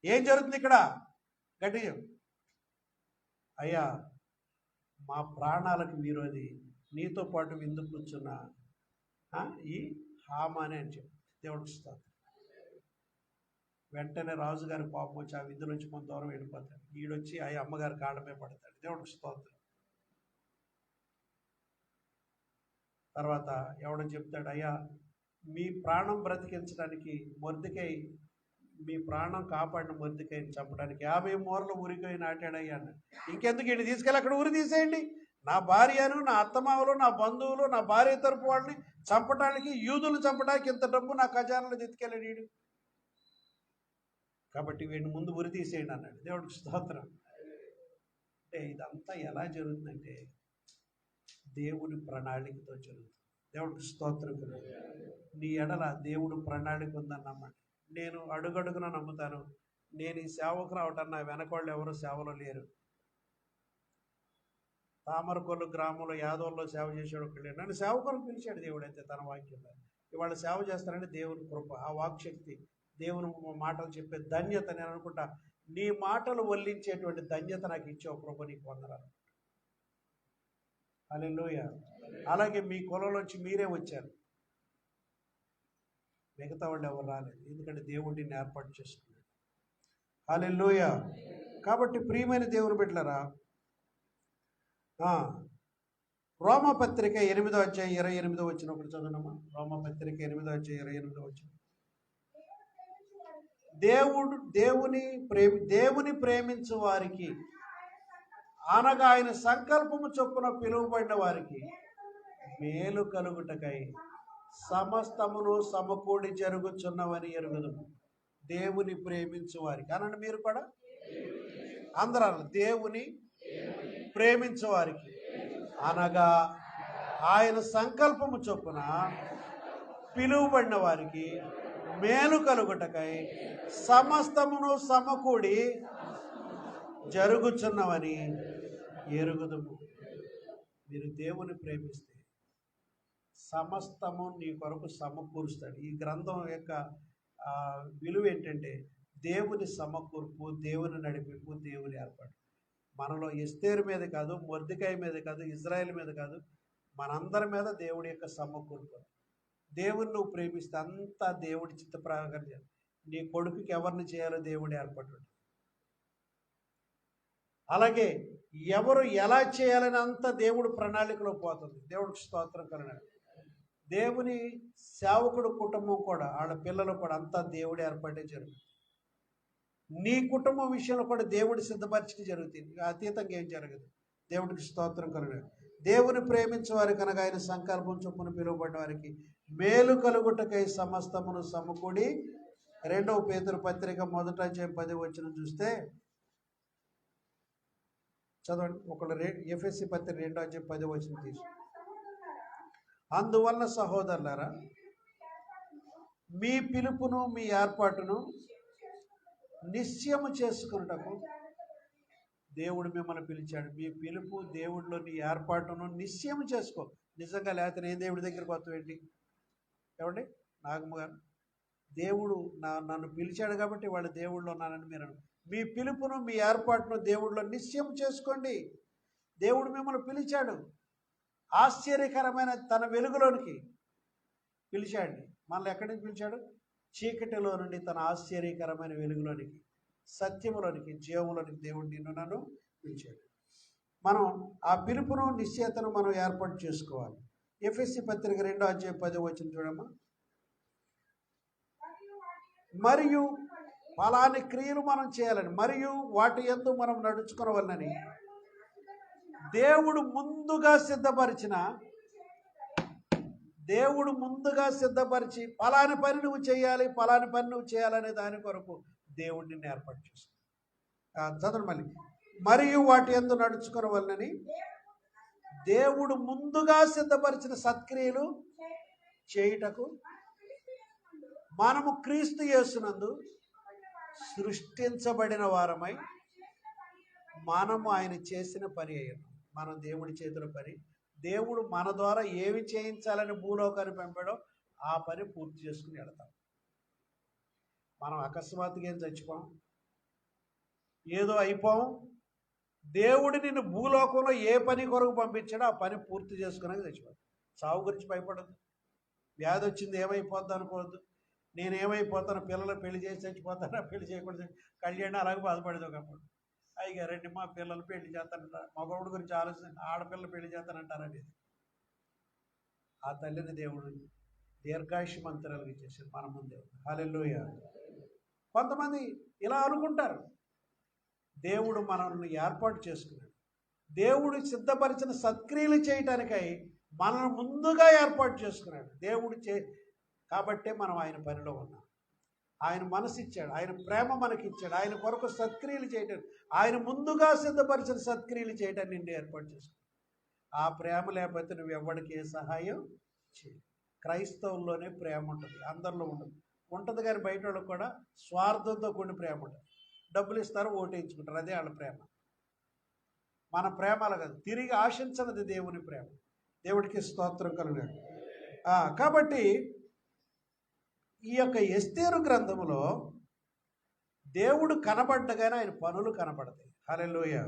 ఏం జరుగుతుంది ఇక్కడ గట్టి. అయ్యా మా ప్రాణాలకు విరోధి నీతో పాటు విందు కూర్చున్న ఈ హామానే అని చెప్పి దేవుడికి స్తోత్రం. వెంటనే రాజుగారి కోపం వచ్చి ఆ విందు నుంచి కొంత దూరం వెళ్ళిపోతాడు. ఈడొచ్చి ఆ అమ్మగారి కాళ్ళపై పడతాడు. దేవుడికి స్తోత్రం. తర్వాత ఎవడో చెప్తాడు, అయ్యా మీ ప్రాణం బ్రతికించడానికి మొర్దెకై, మీ ప్రాణం కాపాడిన మొర్దెకైని చంపడానికి 50 మూరలు ఉరికై నాటాడయ్యా అన్నాడు. ఇంకెందుకు వీడిని తీసుకెళ్ళి అక్కడ ఉరి తీసేయండి, నా భార్యను, నా అత్తమామలు, నా బంధువులు, నా భార్య తరపు వాళ్ళని చంపడానికి, యూదులను చంపడానికి ఇంత డబ్బు నా ఖజానాలో ఎత్తుకెళ్ళాడు వీడు, కాబట్టి వీడిని ముందు ఉరి తీసేయండి అన్నాడు. దేవుడికి స్తోత్రం. అంటే ఇదంతా ఎలా జరుగుతుందంటే దేవుని ప్రణాళికతో జరుగుతుంది. దేవుడికి స్తోత్రం. నీ ఎడల దేవుడు ప్రణాళిక ఉందని నమ్మండి. నేను అడుగడుగున నమ్ముతాను. నేను ఈ సేవకు రావటం నా వెనకాళ్ళు ఎవరు సేవలో లేరు. తామరకొల్లు గ్రామంలో యాదవుల్లో సేవ చేసాడు ఒకళ్ళు. నన్ను సేవకులకు పిలిచాడు దేవుడైతే తన వాక్యంలో. ఇవాళ సేవ చేస్తానంటే దేవుని కృప, ఆ వాక్శక్తి, దేవుని మాటలు చెప్పే ధన్యత. నేను అనుకుంటా నీ మాటలు వల్లించేటువంటి ధన్యత నాకు ఇచ్చావు ప్రభు, నీకు వందనాలు. హల్లెలూయా. అలాగే మీ కులంలోంచి మీరే వచ్చారు, మిగతా వాళ్ళు ఎవరు రాలేదు, ఎందుకంటే దేవుడిని ఏర్పాటు చేసుకున్నాడు. హల్లెలూయా. కాబట్టి ప్రియమైన దేవుని బిడ్డలారా, రోమపత్రిక 8వ అధ్యాయం 28వ వచనం ఒకటి చదవనమ్మా. రోమపత్రిక 8వ అధ్యాయం 28వ వచనం. దేవుని ప్రేమించు వారికి, అనగా ఆయన సంకల్పము చొప్పున పిలువబడిన వారికి మేలు కలుగుటకై సమస్తమును సమకూడి జరుగుచున్నవని ఎరుగుదుము. దేవుని ప్రేమించు వారికి అనండి. మీరు కూడా అందరూ దేవుని ప్రేమించు వారికి, అనగా ఆయన సంకల్పము చొప్పున పిలువబడిన వారికి మేలు కలుగుటకై సమస్తమును సమకూడి జరుగుచున్నవని ఎరుగుదుము. మీరు దేవుని ప్రేమిస్తే సమస్తము నీ కొరకు సమకూరుస్తాడు. ఈ గ్రంథం యొక్క విలువ ఏంటంటే దేవుని సమకూర్పు, దేవుని నడిపింపు, దేవుని ఏర్పాటు. మనలో ఎస్తేరు మీద కాదు, మొర్దెకై మీద కాదు, ఇజ్రాయెల్ మీద కాదు, మనందరి మీద దేవుడి యొక్క సమకూర్పు. దేవుని నువ్వు ప్రేమిస్తే అంతా దేవుడి చిత్త ప్రకారం చేయాలి. నీ కొడుకుకి ఎవరిని చేయాలో దేవుడు ఏర్పాటు. అలాగే ఎవరు ఎలా చేయాలని అంతా దేవుడు ప్రణాళికలో పోతుంది. దేవుడికి స్తోత్రం కలగాలి. దేవుని సేవకుడు కుటుంబం కూడా, వాళ్ళ పిల్లలు కూడా అంతా దేవుడు ఏర్పాటే జరుగుతుంది. నీ కుటుంబం విషయంలో కూడా దేవుడు సిద్ధపరిచి జరుగుతుంది. అతీతంగా ఏం జరగదు. దేవుడికి స్తోత్రం కలగాలి. దేవుని ప్రేమించే వారి కనుక ఆయన సంకల్పం చొప్పున పిలువబడ్డ వారికి మేలు కలుగుటకై సమస్తమును సమకూడి. 2వ పేతురు పత్రిక 1:10 చూస్తే చదవండి. ఒకళ్ళు ఎఫెసీ పత్రిక 2:10 తీసి. అందువల్ల సహోదరులారా, మీ పిలుపును మీ ఏర్పాటును నిశ్చయము చేసుకున్నటకు దేవుడు మిమ్మల్ని పిలిచాడు. మీ పిలుపు దేవుడిలో నీ ఏర్పాటును నిశ్చయం చేసుకో. నిజంగా లేకపోతే నేను దేవుడి దగ్గరికి వస్తాం ఏంటి? ఏమండి నాగమ్మ గారు, దేవుడు నన్ను పిలిచాడు కాబట్టి వాళ్ళు దేవుడిలో ఉన్నానని మీరు మీ పిలుపును మీ ఏర్పాటును దేవుడిలో నిశ్చయం చేసుకోండి. దేవుడు మిమ్మల్ని పిలిచాడు, ఆశ్చర్యకరమైన తన వెలుగులోనికి పిలిచాడు. మనల్ని ఎక్కడి నుంచి పిలిచాడు? చీకటిలో నుండి తన ఆశ్చర్యకరమైన వెలుగులోనికి, సత్యములోనికి, జీవములోనికి దేవుడు నిన్ను నన్ను పిలిచాడు. మనం ఆ పిలుపును నిశ్చయతను మనం ఏర్పాటు చేసుకోవాలి. ఎఫెసీ పత్రిక 2:10 చూడమ్మా. మరియు ఫలాని క్రియలు మనం చేయాలని, మరియు వాటి యందు మనం నడుచుకోవాలని దేవుడు ముందుగా సిద్ధపరిచి ఫలాని పని నువ్వు చేయాలి, ఫలాని పని నువ్వు చేయాలనే దాని కొరకు దేవుడు నిన్ను ఏర్పాటు చేస్తాడు. చదవండి మళ్ళీ. మరియు వాటి యందు నడుచుకోవాలని దేవుడు ముందుగా సిద్ధపరిచిన సత్క్రియలు చేయుటకు మనము క్రీస్తు యేసునందు సృష్టించబడిన వారమై మనము ఆయన చేసిన పని అయ్యాం. మనం దేవుడి చేతుల పని. దేవుడు మన ద్వారా ఏమి చేయించాలని భూలోకాన్ని పంపాడో ఆ పని పూర్తి చేసుకుని వెళతాం. మనం అకస్మాత్తుగా ఏం చచ్చిపోం, ఏదో అయిపోం. దేవుడు నిన్ను భూలోకంలో ఏ పని కొరకు పంపించాడో ఆ పని పూర్తి చేసుకున్నాక చచ్చిపోతాం. చావు గురించి భయపడద్దు. వ్యాధి వచ్చింది ఏమైపోద్ది అనుకోవద్దు. నేనేమైపోతాను, పిల్లలు పెళ్లి చేసి చచ్చిపోతానా, పెళ్లి చేయకూడదు, కళ్యాణం అలాగే బాధపడేది. ఒకప్పుడు అయ్యారండి మా పిల్లలు పెళ్లి చేస్తానంటారు, మగవాడి గురించి ఆలోచన, ఆడపిల్లలు పెళ్లి చేస్తానంటారనేది. ఆ తల్లిని దేవుడు దీర్ఘాయుష్మంతురాలుగా చేశాడు మన ముందే. హల్లెలూయా. కొంతమంది ఇలా అనుకుంటారు, దేవుడు మనల్ని ఏర్పాటు చేసుకున్నాడు. దేవుడు సిద్ధపరిచిన సత్క్రియలు చేయటానికై మనల్ని ముందుగా ఏర్పాటు చేసుకున్నాడు దేవుడు. కాబట్టే మనం ఆయన పనిలో ఉన్నాం. ఆయన మనసు ఇచ్చాడు, ఆయన ప్రేమ మనకిచ్చాడు, ఆయన కొరకు సత్క్రియలు చేయటం, ఆయన ముందుగా సిద్ధపరిచిన సత్క్రియలు చేయటాన్ని నిన్ను ఏర్పాటు చేసుకున్నాడు. ఆ ప్రేమ లేకపోతే నువ్వు ఎవరికి ఏ సహాయం చేయవు. క్రైస్తవుల్లోనే ప్రేమ ఉంటుంది, అందరిలో ఉంటుంది కానీ బయట వాళ్ళకి కూడా స్వార్థంతో కూడిన ప్రేమ ఉంటుంది. డబ్బులు ఇస్తారు, ఓటేయించుకుంటారు, అదే వాళ్ళ ప్రేమ. మన ప్రేమ అలాగ తిరిగి ఆశించనది దేవుని ప్రేమ. దేవుడికి స్తోత్రం కలుగాడు. కాబట్టి ఈ యొక్క ఎస్తేరు గ్రంథములో దేవుడు కనబడ్డగానే ఆయన పనులు కనబడతాయి. హల్లెలూయా.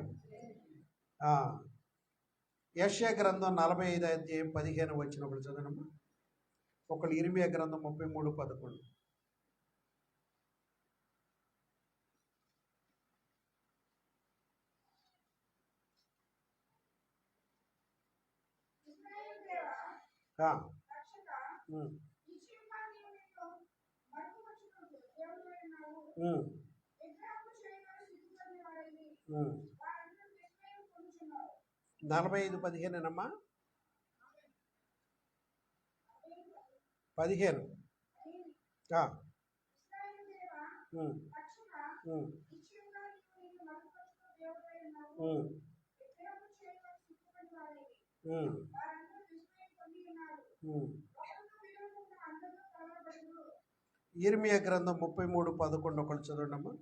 యెషయా గ్రంథం 45:15 చదవనమ్మా. ఒకళ్ళు ఇర్మియా గ్రంథం 33:11. Hmm. 45:15 అమ్మా. 15. ఇర్మియా గ్రంథం 33:11 ఒకళ్ళు చదవండి అమ్మా.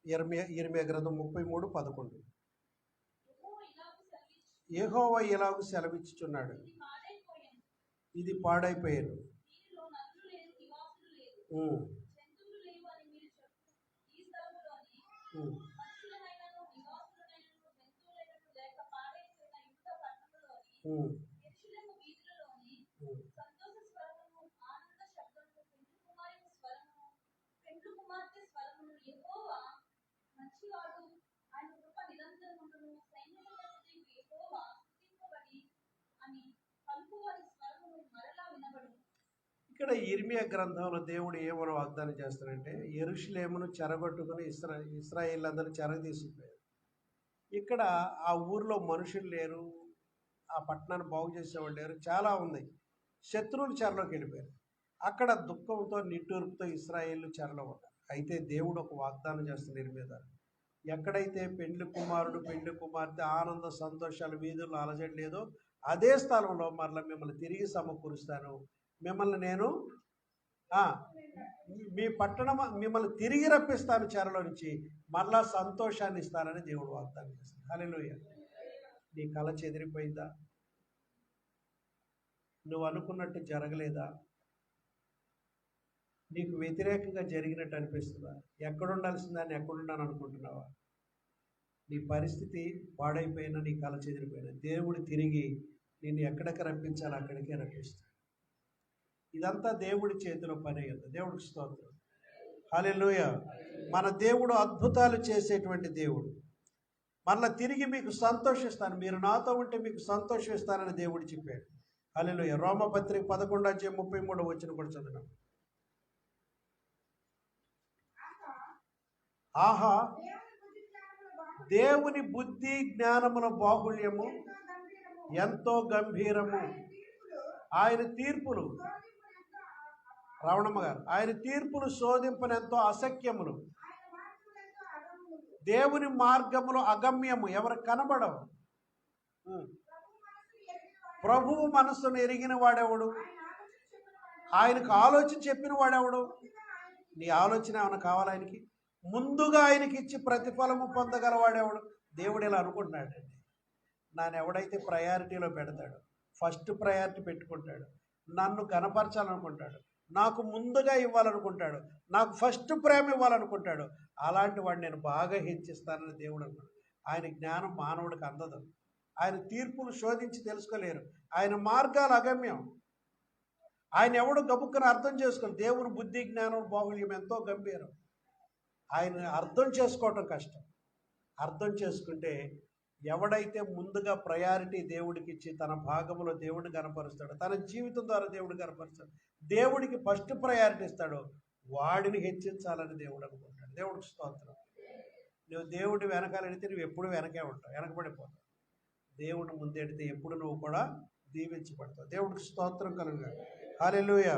ఇర్మియా గ్రంథం 33:11. యెహోవా ఇలాగు సెలవిచ్చుచున్నాడు, ఇది పాడైపోయాను. ఇక్కడ ఇర్మియా గ్రంథంలో దేవుడు ఏమని వాగ్దానం చేస్తారంటే యెరూషలేమును చెరగొట్టుకుని ఇశ్రాయేల్ అందరూ చెరగ తీసుకుపోయారు. ఇక్కడ ఆ ఊర్లో మనుషులు లేరు, ఆ పట్టణాన్ని బాగు చేసేవాళ్ళు లేరు, చాలా ఉంది. శత్రువులు చెరలోకి వెళ్ళిపోయారు. అక్కడ దుఃఖంతో నిట్టూర్పుతో ఇశ్రాయేలు చెరలో ఉన్నారు. అయితే దేవుడు ఒక వాగ్దానం చేస్తున్నారు ఇర్మియా ద్వారా. ఎక్కడైతే పెండ్లి కుమారుడు పెండ్లి కుమార్తె ఆనంద సంతోషాలు వీధుల్లో అలజడలేదో అదే స్థలంలో మరలా మిమ్మల్ని తిరిగి సమకూరుస్తాను, మిమ్మల్ని నేను మీ పట్టణం మిమ్మల్ని తిరిగి రప్పిస్తాను చెరలో నుంచి, మరలా సంతోషాన్ని ఇస్తానని దేవుడు వాగ్దానం చేస్తాడు. హల్లెలూయా. నీ కళ చెదిరిపోయిందా? నువ్వు అనుకున్నట్టు జరగలేదా? నీకు వ్యతిరేకంగా జరిగినట్టు అనిపిస్తుందా? ఎక్కడుండాల్సిన దాన్ని ఎక్కడుండాలని అనుకుంటున్నావా? నీ పరిస్థితి పాడైపోయినా, నీ కళ చెదిరిపోయినా దేవుడు తిరిగి నిన్ను ఎక్కడికి రప్పించాలో అక్కడికే రప్పిస్తాడు. ఇదంతా దేవుడి చేతిలో పని అయ్యింది. దేవుడికి స్తోత్రం. హల్లెలూయా. మన దేవుడు అద్భుతాలు చేసేటువంటి దేవుడు. మళ్ళీ తిరిగి మీకు సంతోషిస్తాను, మీరు నాతో ఉంటే మీకు సంతోషిస్తానని దేవుడు చెప్పాడు. హల్లెలూయా. రోమపత్రిక 11:33 వచ్చిన కూడా చదువుదాం. ఆహా, దేవుని బుద్ధి జ్ఞానముల బాహుళ్యము ఎంతో గంభీరము, ఆయన తీర్పులు, రావణమ్మ గారు, ఆయన తీర్పులు శోధింపనెంతో అసఖ్యములు, దేవుని మార్గములు అగమ్యము, ఎవరికి కనబడవు. ప్రభువు మనస్సును ఎరిగిన వాడెవడు? ఆయనకు ఆలోచన చెప్పిన వాడెవడు? నీ ఆలోచన ఏమైనా కావాలి ఆయనకి? ముందుగా ఆయనకి ఇచ్చి ప్రతిఫలము పొందగలవాడెవడు? దేవుడు ఇలా అనుకుంటున్నాడండి, నన్ను ఎవడైతే ప్రయారిటీలో పెడతాడో, ఫస్ట్ ప్రయారిటీ పెట్టుకుంటాడు, నన్ను కనపరచాలనుకుంటాడు, నాకు ముందుగా ఇవ్వాలనుకుంటాడు, నాకు ఫస్ట్ ప్రేమ ఇవ్వాలనుకుంటాడు, అలాంటి వాడిని నేను బాగా హెచ్చిస్తానని దేవుడు అనుకున్నాడు. ఆయన జ్ఞానం మానవుడికి అందదు. ఆయన తీర్పులు శోధించి తెలుసుకోలేరు. ఆయన మార్గాలు అగమ్యం. ఆయన ఎవడు గబుక్కుని అర్థం చేసుకోరు. దేవుని బుద్ధి జ్ఞానం బాహుళ్యం ఎంతో గంభీరం. ఆయన అర్థం చేసుకోవటం కష్టం. అర్థం చేసుకుంటే ఎవడైతే ముందుగా ప్రయారిటీ దేవుడికి ఇచ్చి తన భాగంలో దేవుడిని కనపరుస్తాడో, తన జీవితం ద్వారా దేవుడిని కనపరుస్తాడు, దేవుడికి ఫస్ట్ ప్రయారిటీ ఇస్తాడో, వాడిని హెచ్చించాలని దేవుడు అనుకుంటాడు. దేవుడికి స్తోత్రం. నువ్వు దేవుడి వెనకాలెడితే నువ్వు ఎప్పుడు వెనకే ఉంటావు, వెనకబడిపోతావు. దేవుడు ముందెడితే ఎప్పుడు నువ్వు కూడా దీవించబడతావు. దేవుడికి స్తోత్రం కలుగుగా. హల్లెలూయా.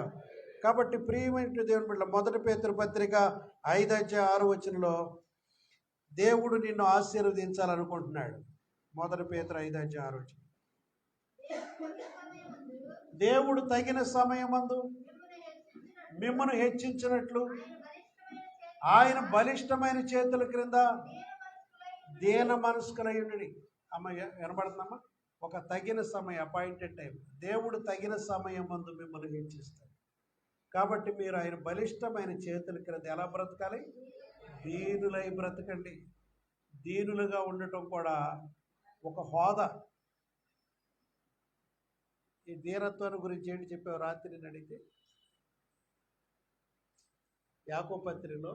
కాబట్టి ప్రియమైన దేవుని బిడ్డ, 1 పేతురు పత్రిక 5:6 దేవుడు నిన్ను ఆశీర్వదించాలనుకుంటున్నాడు. 1 పేతురు 5:6 దేవుడు తగిన సమయమందు మిమ్మను హెచ్చించినట్లు ఆయన బలిష్టమైన చేతుల క్రింద దీన మనస్కులై ఉండి. అమ్మ వినబడుతుందమ్మా? ఒక తగిన సమయం, అపాయింటెడ్ టైం. దేవుడు తగిన సమయం మందు మిమ్మల్ని హెచ్చిస్తాడు. కాబట్టి మీరు ఆయన బలిష్టమైన చేతుల క్రింద ఎలా బ్రతకాలి? దీనులై బ్రతకండి. దీనులుగా ఉండటం కూడా ఒక హోదా. ఈ దీనత్వాన్ని గురించి ఏంటి చెప్పావు రాత్రి నేను అడిగితే? యాకోబు పత్రికలో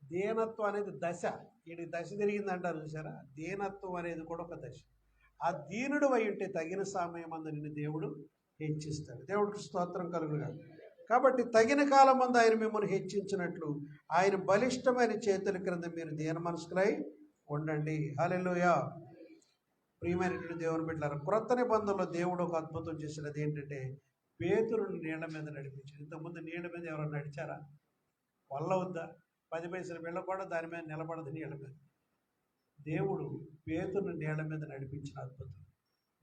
దీనత్వం అనేది దశ. వీడి దశ తిరిగిందంటారు చూసారా? దీనత్వం అనేది కూడా ఒక దశ. ఆ దీనుడు అయి ఉంటే తగిన సమయం అందు నిన్ను దేవుడు హెచ్చిస్తాడు. దేవుడికి స్తోత్రం కలుగుగా. కాబట్టి తగిన కాలం అందు ఆయన మిమ్మల్ని హెచ్చించినట్లు ఆయన బలిష్టమైన చేతుల క్రింద మీరు దీన మనస్కులై ఉండండి. హల్లెలూయా. ప్రియమైనటువంటి దేవుని బిడ్డలారా, క్రొత్త నిబంధనలో దేవుడు ఒక అద్భుతం చేసినది ఏంటంటే పేతురుని నీళ్ల మీద నడిపించాడు. ఇంతకుముందు నీళ్ల మీద ఎవరైనా నడిచారా? వల్ల వద్దా? 10 పైసలు వెళ్ళ కూడా దాని మీద నిలబడదు, నీళ్ళ మీద. దేవుడు పేతురుని నీళ్ల మీద నడిపించిన అద్భుతం.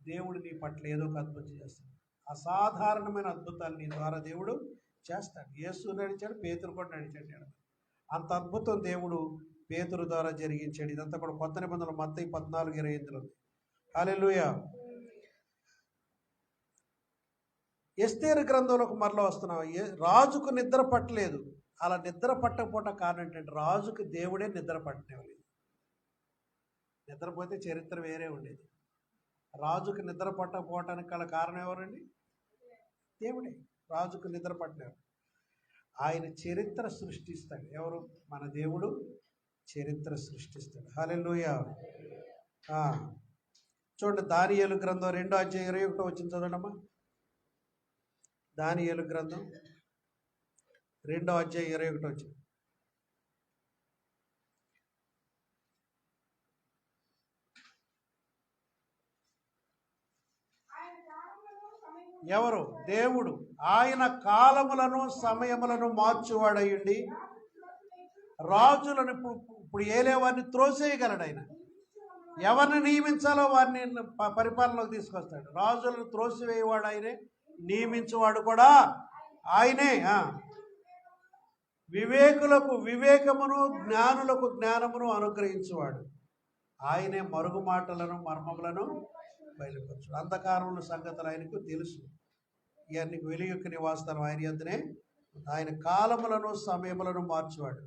దేవుడు నీ పట్ల ఏదో ఒక అద్భుతం చేస్తాడు. అసాధారణమైన అద్భుతాలు నీ ద్వారా దేవుడు చేస్తాడు. యేసు నడిచాడు, పేతురు కూడా నడిచాడు నీళ్ళ మీద. అంత అద్భుతం దేవుడు పేతురు ద్వారా జరిగించాడు. ఇదంతా కూడా కొత్త నిబంధనలు మత్తయి 14:28 ఉంది. హల్లెలూయా. ఎస్తేరు గ్రంథంలోకి మరలా వస్తున్నాం. రాజుకు నిద్ర పట్టలేదు. అలా నిద్ర పట్టకపోవటం కారణం ఏంటంటే రాజుకు దేవుడే నిద్ర పట్టలేదు. నిద్రపోతే చరిత్ర వేరే ఉండేది. రాజుకు నిద్ర పట్టకపోవటానికి గల కారణం ఎవరండి? దేవుడే. రాజుకు నిద్ర పట్టలేదు. ఆయన చరిత్ర సృష్టిస్తాడు. ఎవరు? మన దేవుడు చరిత్ర సృష్టిస్తాడు. హల్లెలూయా. చూడండి, దానియేలు గ్రంథం 2:21 వచ్చింది చదవండమ్మా. దానియేలు గ్రంథం 2:21 వచ్చింది. ఎవరు? దేవుడు. ఆయన కాలములను సమయములను మార్చువాడయ్యుండి రాజులను ఇప్పుడు ఏలేవారిని త్రోసేయగలడు. ఆయన ఎవరిని నియమించాలో వారిని పరిపాలనలోకి తీసుకొస్తాడు. రాజులను త్రోసివేయవాడు ఆయనే, నియమించేవాడు కూడా ఆయనే. వివేకులకు వివేకమును, జ్ఞానులకు జ్ఞానమును అనుగ్రహించేవాడు ఆయనే. మరుగు మాటలను మర్మములను బయలుపరచు. అంధకారముల సంగతులు ఆయనకు తెలుసు. ఇవన్నీ వెలుగుకి నివాసస్థానం ఆయన యొద్దనే. ఆయన కాలములను సమయములను మార్చేవాడు.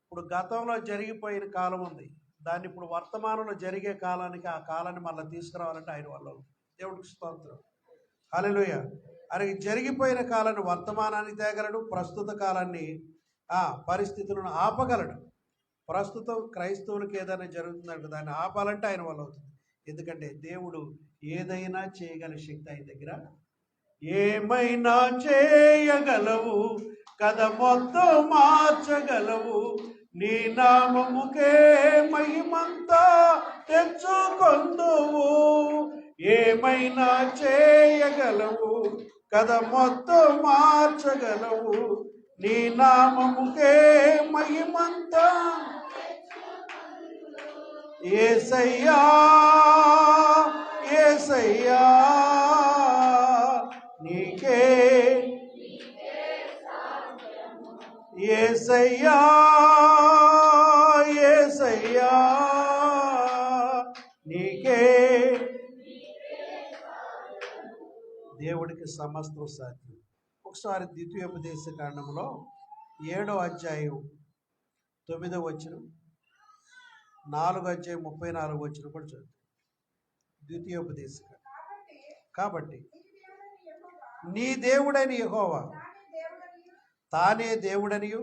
ఇప్పుడు గతంలో జరిగిపోయిన కాలం ఉంది, దాన్ని ఇప్పుడు వర్తమానంలో జరిగే కాలానికి, ఆ కాలాన్ని మళ్ళీ తీసుకురావాలంటే ఆయన వల్ల. దేవుడికి స్తోత్రం, హల్లెలూయా. ఆయనకి జరిగిపోయిన కాలాన్ని వర్తమానాన్ని తేగలడు, ప్రస్తుత కాలాన్ని పరిస్థితులను ఆపగలడు. ప్రస్తుతం క్రైస్తవులకు ఏదైనా జరుగుతుందంటే దాన్ని ఆపాలంటే ఆయన వల్ల అవుతుంది. ఎందుకంటే దేవుడు ఏదైనా చేయగల శక్తి ఆయన దగ్గర. ఏమైనా చేయగలవు కథ మొత్తం మార్చగలవు, నీ నామముకే మహిమంతా తెచ్చుకొందువు. ఏమైనా చేయగలవు కథ మొత్తం మార్చగలవు, నీ నామముకే మహిమంతా. యేసయ్యా యేసయ్యా నీకే, యేసయ్యా యేసయ్యా నీకే. దేవుడికి సమస్తం సాధ్యం. ఒకసారి ద్వితీయోపదేశ కాండంలో 7వ అధ్యాయం 9వ వచనం, 4వ అధ్యాయం 34వ వచనం కూడా చదువుతాం. ద్వితీయోపదేశ కాండం. కాబట్టి నీ దేవుడైన యెహోవా తానే దేవుడనియు,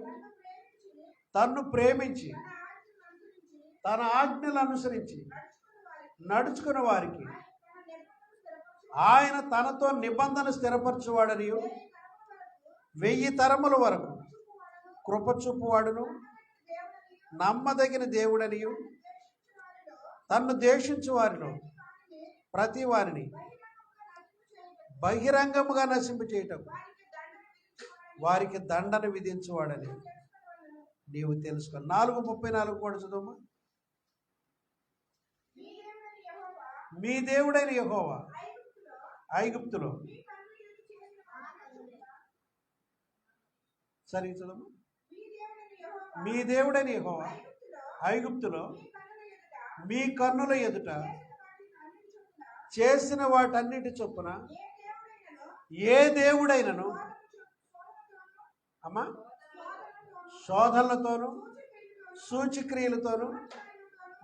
తన్ను ప్రేమించి తన ఆజ్ఞలు అనుసరించి నడుచుకున్న వారికి ఆయన తనతో నిబంధన స్థిరపరచువాడనియు, 1000 తరముల వరకు కృప చూపువాడును, నమ్మదగిన దేవుడనియు, తన్ను ద్వేషించు వారిలో ప్రతి వారిని బహిరంగముగా నశింపు చేయటం, వారికి దండన విధించువాడని నీవు తెలుసుకో. 4:34 కూడా చదువు. మీ దేవుడైన యెహోవా ఐగుప్తులో, సరే చదువు. మీ దేవుడైన యెహోవా ఐగుప్తులో మీ కన్నుల ఎదుట చేసిన వాటన్నిటి చొప్పున ఏ దేవుడైనను అమ్మా శోధనలతోనూ సూచక్రియలతోనూ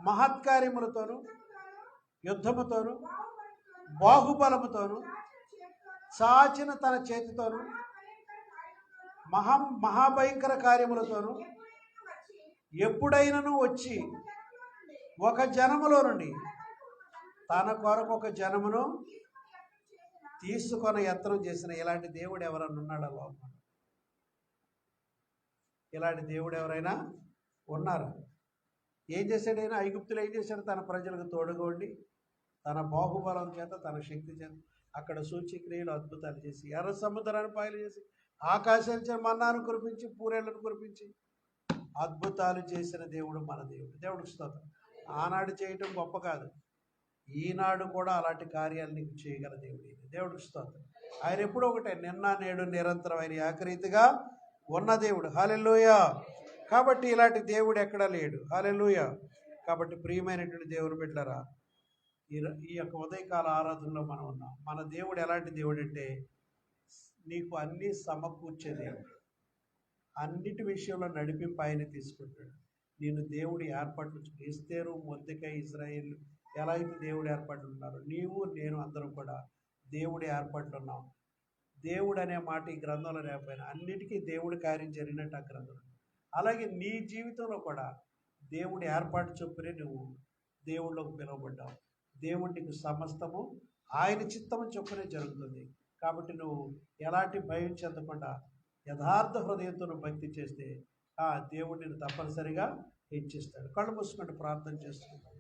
మహత్కార్యములతోనూ యుద్ధముతోనూ బాహుబలముతోనూ చాచిన తన చేతితోనూ మహాభయంకర కార్యములతోనూ ఎప్పుడైనను వచ్చి ఒక జనములో నుండి తన కొరకు ఒక జనమును తీసుకొని యత్నం చేసిన ఇలాంటి దేవుడు ఎవరైనా ఉన్నాడా లోపల? ఇలాంటి దేవుడు ఎవరైనా ఉన్నారా? ఏం చేశాడు ఆయన? ఐగుప్తులు ఏం చేశాడు? తన ప్రజలకు తోడుగా ఉండి తన బాహుబలం చేత, తన శక్తి చేత అక్కడ సూచక్రియలు అద్భుతాలు చేసి, ఎర్ర సముద్రాన్ని పాయలు చేసి, ఆకాశించిన మన్నాను కురిపించి, పూరేళ్లను కురిపించి అద్భుతాలు చేసిన దేవుడు మన దేవుడు. దేవుడికి స్తోత్రం. ఆనాడు చేయటం గొప్ప కాదు, ఈనాడు కూడా అలాంటి కార్యాలు నీకు చేయగల దేవుడు. దేవుడికి స్తోత్రం. ఆయన ఎప్పుడు ఒకటే, నిన్న నేడు నిరంతరం ఆయన ఏకరీతిగా ఉన్న దేవుడు. హల్లెలూయా. కాబట్టి ఇలాంటి దేవుడు ఎక్కడా లేడు. హల్లెలూయా. కాబట్టి ప్రియమైనటువంటి దేవుని బిడ్డలారా, ఈ యొక్క ఉదయకాల ఆరాధనలో మనం ఉన్నాం. మన దేవుడు ఎలాంటి దేవుడు అంటే, నీకు అన్నీ సమకూర్చే దేవుడు. అన్నిటి విషయంలో నడిపింపు ఆయన తీసుకుంటాడు. నేను దేవుడి ఏర్పాట్లు, ఎస్తేరు, మొర్దెకై, ఇజ్రాయేలు ఎలా అయితే దేవుడు ఏర్పాట్లు ఉన్నారు, నీవు నేను అందరం కూడా దేవుడి ఏర్పాట్లు ఉన్నాం. దేవుడు అనే మాట ఈ గ్రంథంలో లేకపోయినా అన్నిటికీ దేవుడి కార్యం జరిగినట్టు ఆ గ్రంథంలో. అలాగే నీ జీవితంలో కూడా దేవుడి ఏర్పాటు చొప్పునే నువ్వు దేవుళ్ళకు పిలువబడ్డావు. దేవుడికి సమస్తము ఆయన చిత్తము చొప్పునే జరుగుతుంది. కాబట్టి నువ్వు ఎలాంటి భయం చెందకుండా యథార్థ హృదయంతో నువ్వు భక్తి చేస్తే ఆ దేవుడిని తప్పనిసరిగా హెచ్చిస్తాడు. కళ్ళు మూసుకుంటూ ప్రార్థన చేస్తున్నాడు.